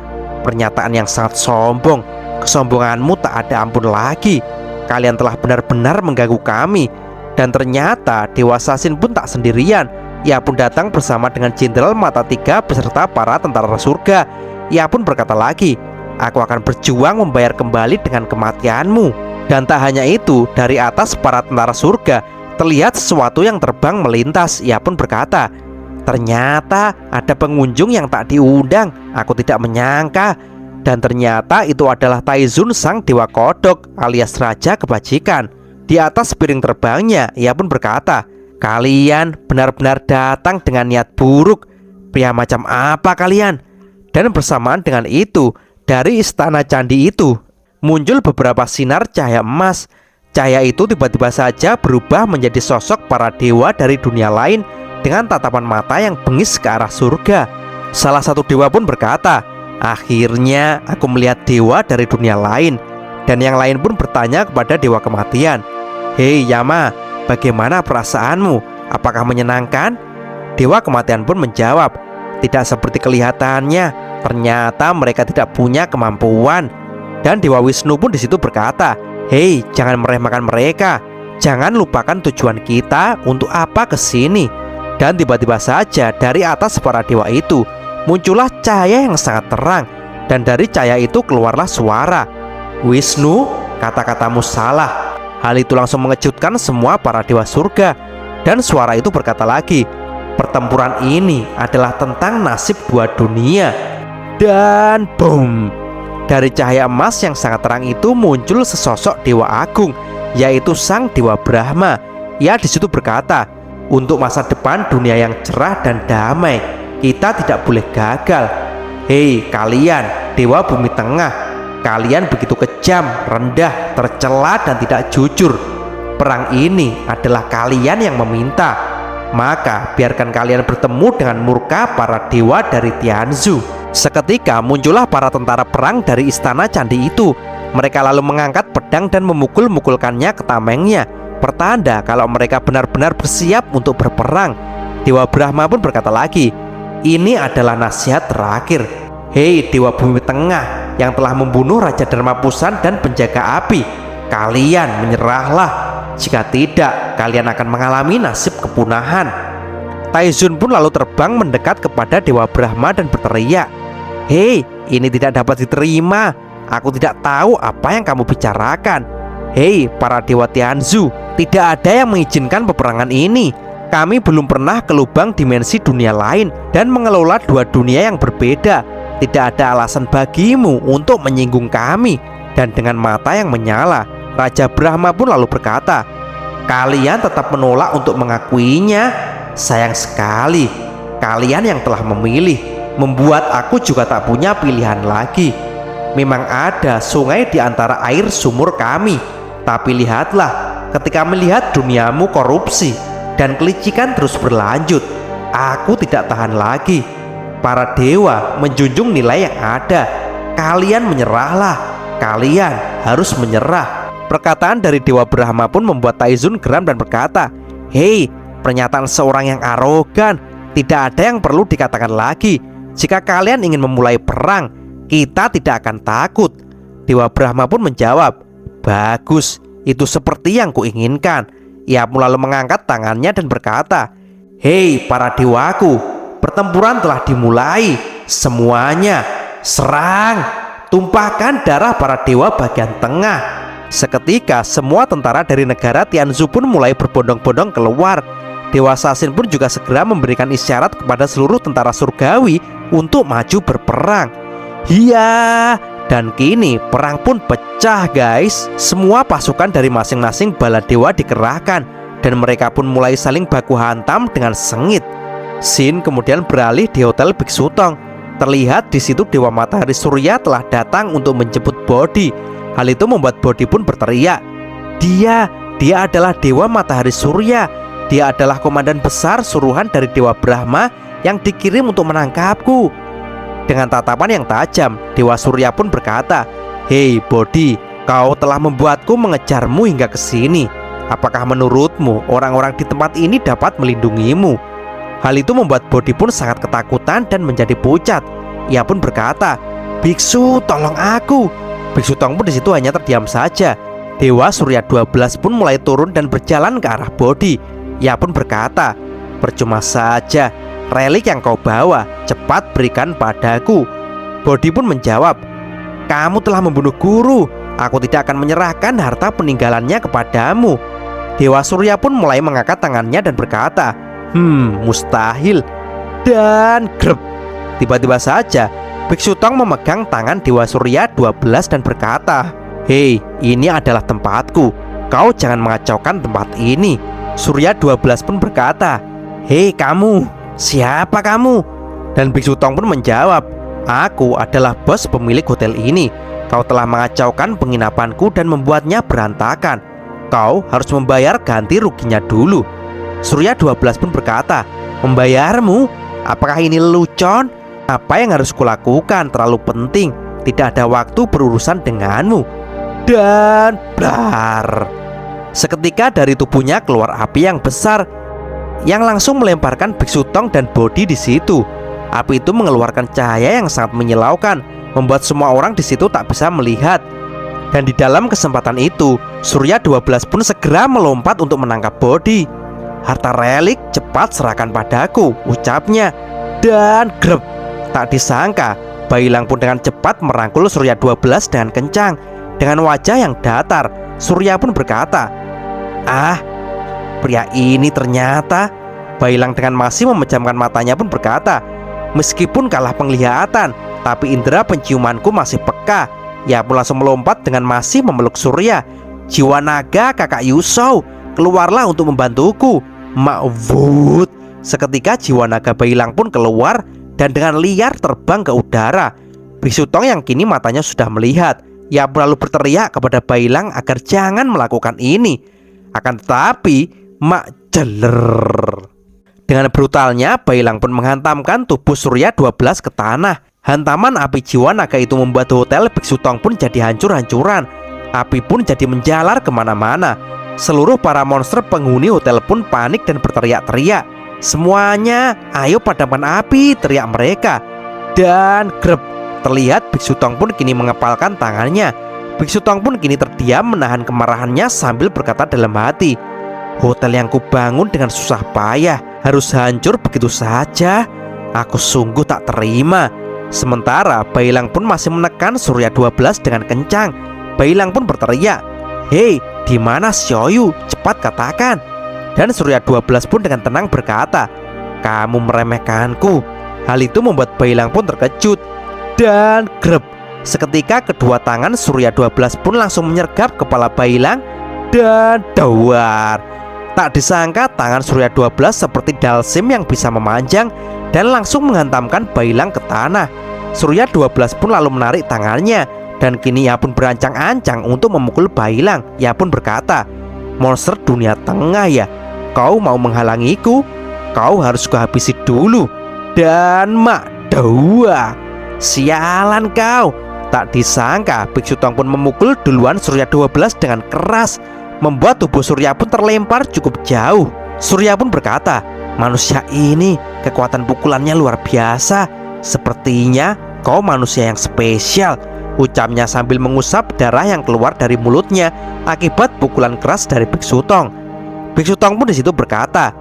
"Pernyataan yang sangat sombong. Kesombonganmu tak ada ampun lagi. Kalian telah benar-benar mengganggu kami." Dan ternyata Dewa Sasin pun tak sendirian. Ia pun datang bersama dengan Jenderal Mata Tiga beserta para tentara surga. Ia pun berkata lagi, "Aku akan berjuang membayar kembali dengan kematianmu." Dan tak hanya itu, dari atas para tentara surga terlihat sesuatu yang terbang melintas. Ia pun berkata, "Ternyata ada pengunjung yang tak diundang. Aku tidak menyangka." Dan ternyata itu adalah Taizun sang dewa kodok alias raja kebajikan. Di atas piring terbangnya, ia pun berkata, "Kalian benar-benar datang dengan niat buruk. Pria macam apa kalian?" Dan bersamaan dengan itu, dari istana candi itu muncul beberapa sinar cahaya emas. Cahaya itu tiba-tiba saja berubah menjadi sosok para dewa dari dunia lain dengan tatapan mata yang bengis ke arah surga. Salah satu dewa pun berkata, "Akhirnya aku melihat dewa dari dunia lain." Dan yang lain pun bertanya kepada dewa kematian, "Hei Yama, bagaimana perasaanmu? Apakah menyenangkan?" Dewa kematian pun menjawab, "Tidak seperti kelihatannya. Ternyata mereka tidak punya kemampuan." Dan Dewa Wisnu pun di situ berkata, "Hei, jangan meremehkan mereka. Jangan lupakan tujuan kita untuk apa kesini." Dan tiba-tiba saja dari atas para dewa itu muncullah cahaya yang sangat terang. Dan dari cahaya itu keluarlah suara, "Wisnu, kata-katamu salah." Hal itu langsung mengejutkan semua para dewa surga. Dan suara itu berkata lagi, "Pertempuran ini adalah tentang nasib dua dunia." Dan boom, dari cahaya emas yang sangat terang itu muncul sesosok dewa agung, yaitu sang Dewa Brahma. Ia di situ berkata, "Untuk masa depan dunia yang cerah dan damai, kita tidak boleh gagal. Hei kalian, Dewa Bumi Tengah, kalian begitu kejam, rendah, tercela dan tidak jujur. Perang ini adalah kalian yang meminta. Maka biarkan kalian bertemu dengan murka para dewa dari Tianzhu." Seketika muncullah para tentara perang dari istana candi itu. Mereka lalu mengangkat pedang dan memukul-mukulkannya ke tamengnya, pertanda kalau mereka benar-benar bersiap untuk berperang. Dewa Brahma pun berkata lagi, ini adalah nasihat terakhir. Hei Dewa Bumi Tengah yang telah membunuh Raja Darmapusan dan penjaga api, kalian menyerahlah. Jika tidak, kalian akan mengalami nasib kepunahan. Taizun pun lalu terbang mendekat kepada Dewa Brahma dan berteriak, "Hei, ini tidak dapat diterima. Aku tidak tahu apa yang kamu bicarakan. Hei para Dewa Tianzu, tidak ada yang mengizinkan peperangan ini. Kami belum pernah ke lubang dimensi dunia lain dan mengelola dua dunia yang berbeda. Tidak ada alasan bagimu untuk menyinggung kami." Dan dengan mata yang menyala, Raja Brahma pun lalu berkata, "Kalian tetap menolak untuk mengakuinya. Sayang sekali, kalian yang telah memilih membuat aku juga tak punya pilihan lagi. Memang ada sungai di antara air sumur kami, tapi lihatlah, ketika melihat duniamu korupsi dan kelicikan terus berlanjut, aku tidak tahan lagi. Para dewa menjunjung nilai yang ada. Kalian menyerahlah. Kalian harus menyerah." Perkataan dari Dewa Brahma pun membuat Taizun geram dan berkata, "Hei, pernyataan seorang yang arogan. Tidak ada yang perlu dikatakan lagi. Jika kalian ingin memulai perang, kita tidak akan takut." Dewa Brahma pun menjawab, "Bagus, itu seperti yang kuinginkan." Ia pun lalu mengangkat tangannya dan berkata, "Hei para dewaku, pertempuran telah dimulai. Semuanya serang, tumpahkan darah para dewa bagian tengah." Seketika semua tentara dari negara Tianzu pun mulai berbondong-bondong keluar. Dewa Sasin pun juga segera memberikan isyarat kepada seluruh tentara surgawi untuk maju berperang. Hiya! Dan kini perang pun pecah guys. Semua pasukan dari masing-masing bala dewa dikerahkan dan mereka pun mulai saling baku hantam dengan sengit. Scene kemudian beralih di Hotel Biksu Tong. Terlihat di situ Dewa Matahari Surya telah datang untuk menjemput Bodhi. Hal itu membuat Bodhi pun berteriak, Dia adalah Dewa Matahari Surya. Dia adalah komandan besar suruhan dari Dewa Brahma yang dikirim untuk menangkapku." Dengan tatapan yang tajam, Dewa Surya pun berkata, "Hei Bodhi, kau telah membuatku mengejarmu hingga ke sini. Apakah menurutmu orang-orang di tempat ini dapat melindungimu?" Hal itu membuat Bodhi pun sangat ketakutan dan menjadi pucat. Ia pun berkata, "Biksu, tolong aku." Biksu Tong pun disitu hanya terdiam saja. Dewa Surya 12 pun mulai turun dan berjalan ke arah Bodhi. Ia pun berkata, "Percuma saja, relik yang kau bawa, cepat berikan padaku." Bodhi pun menjawab, "Kamu telah membunuh guru. Aku tidak akan menyerahkan harta peninggalannya kepadamu." Dewa Surya pun mulai mengangkat tangannya dan berkata, "Mustahil." Dan grep, tiba-tiba saja Biksu Tong memegang tangan Dewa Surya 12 dan berkata, "Hei, ini adalah tempatku. Kau jangan mengacaukan tempat ini." Surya 12 pun berkata, "Hei kamu, siapa kamu?" Dan Biksu Tong pun menjawab, "Aku adalah bos pemilik hotel ini. Kau telah mengacaukan penginapanku dan membuatnya berantakan. Kau harus membayar ganti ruginya dulu." Surya 12 pun berkata, "Membayarmu? Apakah ini lelucon? Apa yang harus kulakukan terlalu penting. Tidak ada waktu berurusan denganmu." Dan blar, seketika dari tubuhnya keluar api yang besar yang langsung melemparkan Biksu Tong dan Bodhi di situ. Api itu mengeluarkan cahaya yang sangat menyilaukan, membuat semua orang di situ tak bisa melihat. Dan di dalam kesempatan itu, Surya 12 pun segera melompat untuk menangkap Bodhi. "Harta relik cepat serahkan padaku," ucapnya. Dan grep, tak disangka Bailang pun dengan cepat merangkul Surya 12 dengan kencang. Dengan wajah yang datar, Surya pun berkata, "Ah, pria ini ternyata..." Bailang dengan masih memejamkan matanya pun berkata, "Meskipun kalah penglihatan, tapi indera penciumanku masih peka." Ia pun langsung melompat dengan masih memeluk Surya. "Jiwa naga kakak Yusou, keluarlah untuk membantuku." Ma'vud. Seketika jiwa naga Bailang pun keluar dan dengan liar terbang ke udara. Biksu Tong yang kini matanya sudah melihat, ia lalu berteriak kepada Bailang agar jangan melakukan ini. Akan tetapi mak jeler. Dengan brutalnya Bailang pun menghantamkan tubuh Surya 12 ke tanah. Hantaman api jiwa naga itu membuat hotel Biksu Tong pun jadi hancur-hancuran. Api pun jadi menjalar kemana-mana. Seluruh para monster penghuni hotel pun panik dan berteriak-teriak. "Semuanya, ayo padamkan api!" teriak mereka. Dan grep, terlihat Biksu Tong pun kini mengepalkan tangannya. Biksu Tong pun kini terdiam menahan kemarahannya sambil berkata dalam hati, "Hotel yang kubangun dengan susah payah harus hancur begitu saja. Aku sungguh tak terima." Sementara Bailang pun masih menekan Surya 12 dengan kencang. Bailang pun berteriak, "Hei, di mana Xiaoyu? Cepat katakan." Dan Surya 12 pun dengan tenang berkata, "Kamu meremehkanku." Hal itu membuat Bailang pun terkejut. Dan grep, seketika kedua tangan Surya 12 pun langsung menyergap kepala Bailang. Dan dawar, tak disangka tangan Surya 12 seperti dalsim yang bisa memanjang dan langsung menghantamkan Bailang ke tanah. Surya 12 pun lalu menarik tangannya, dan kini ia pun berancang-ancang untuk memukul Bailang. Ia pun berkata, "Monster dunia tengah ya, kau mau menghalangiku? Kau harus kuhabisi dulu." Dan mak dawa, sialan kau. Tak disangka Biksu Tong pun memukul duluan Surya 12 dengan keras, membuat tubuh Surya pun terlempar cukup jauh. Surya pun berkata, "Manusia ini kekuatan pukulannya luar biasa. Sepertinya kau manusia yang spesial," ucapnya sambil mengusap darah yang keluar dari mulutnya akibat pukulan keras dari Biksu Tong. Biksu Tong pun di situ berkata,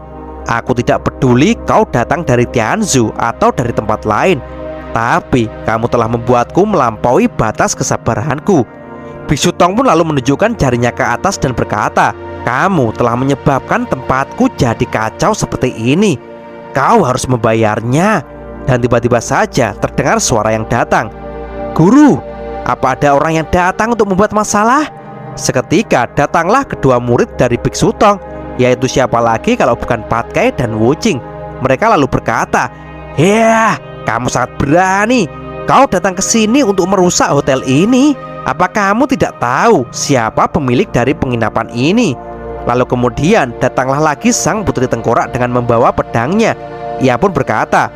"Aku tidak peduli kau datang dari Tianzhu atau dari tempat lain, tapi kamu telah membuatku melampaui batas kesabaranku." Biksu Tong pun lalu menunjukkan jarinya ke atas dan berkata, "Kamu telah menyebabkan tempatku jadi kacau seperti ini. Kau harus membayarnya." Dan tiba-tiba saja terdengar suara yang datang. "Guru, apa ada orang yang datang untuk membuat masalah?" Seketika datanglah kedua murid dari Biksu Tong, yaitu siapa lagi kalau bukan Patkai dan Wucing. Mereka lalu berkata, "Ya, kamu sangat berani. Kau datang ke sini untuk merusak hotel ini. Apa kamu tidak tahu siapa pemilik dari penginapan ini?" Lalu kemudian datanglah lagi sang putri tengkorak dengan membawa pedangnya. Ia pun berkata,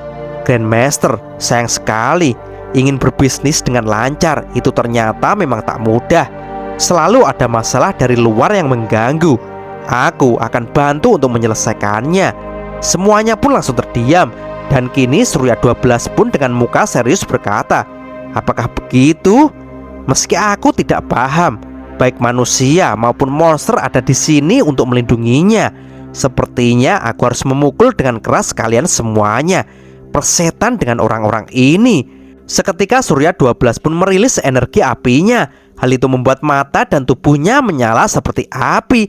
"Grandmaster, sayang sekali. Ingin berbisnis dengan lancar itu ternyata memang tak mudah. Selalu ada masalah dari luar yang mengganggu. Aku akan bantu untuk menyelesaikannya." Semuanya pun langsung terdiam. Dan kini Surya 12 pun dengan muka serius berkata, "Apakah begitu? Meski aku tidak paham, baik manusia maupun monster ada di sini untuk melindunginya. Sepertinya aku harus memukul dengan keras kalian semuanya. Persetan dengan orang-orang ini." Seketika Surya 12 pun merilis energi apinya. Hal itu membuat mata dan tubuhnya menyala seperti api.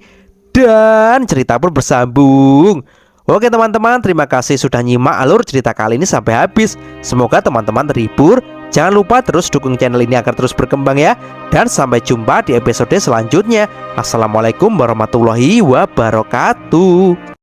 Dan cerita pun bersambung. Oke teman-teman, terima kasih sudah nyimak alur cerita kali ini sampai habis. Semoga teman-teman terhibur. Jangan lupa terus dukung channel ini agar terus berkembang ya. Dan sampai jumpa di episode selanjutnya. Assalamualaikum warahmatullahi wabarakatuh.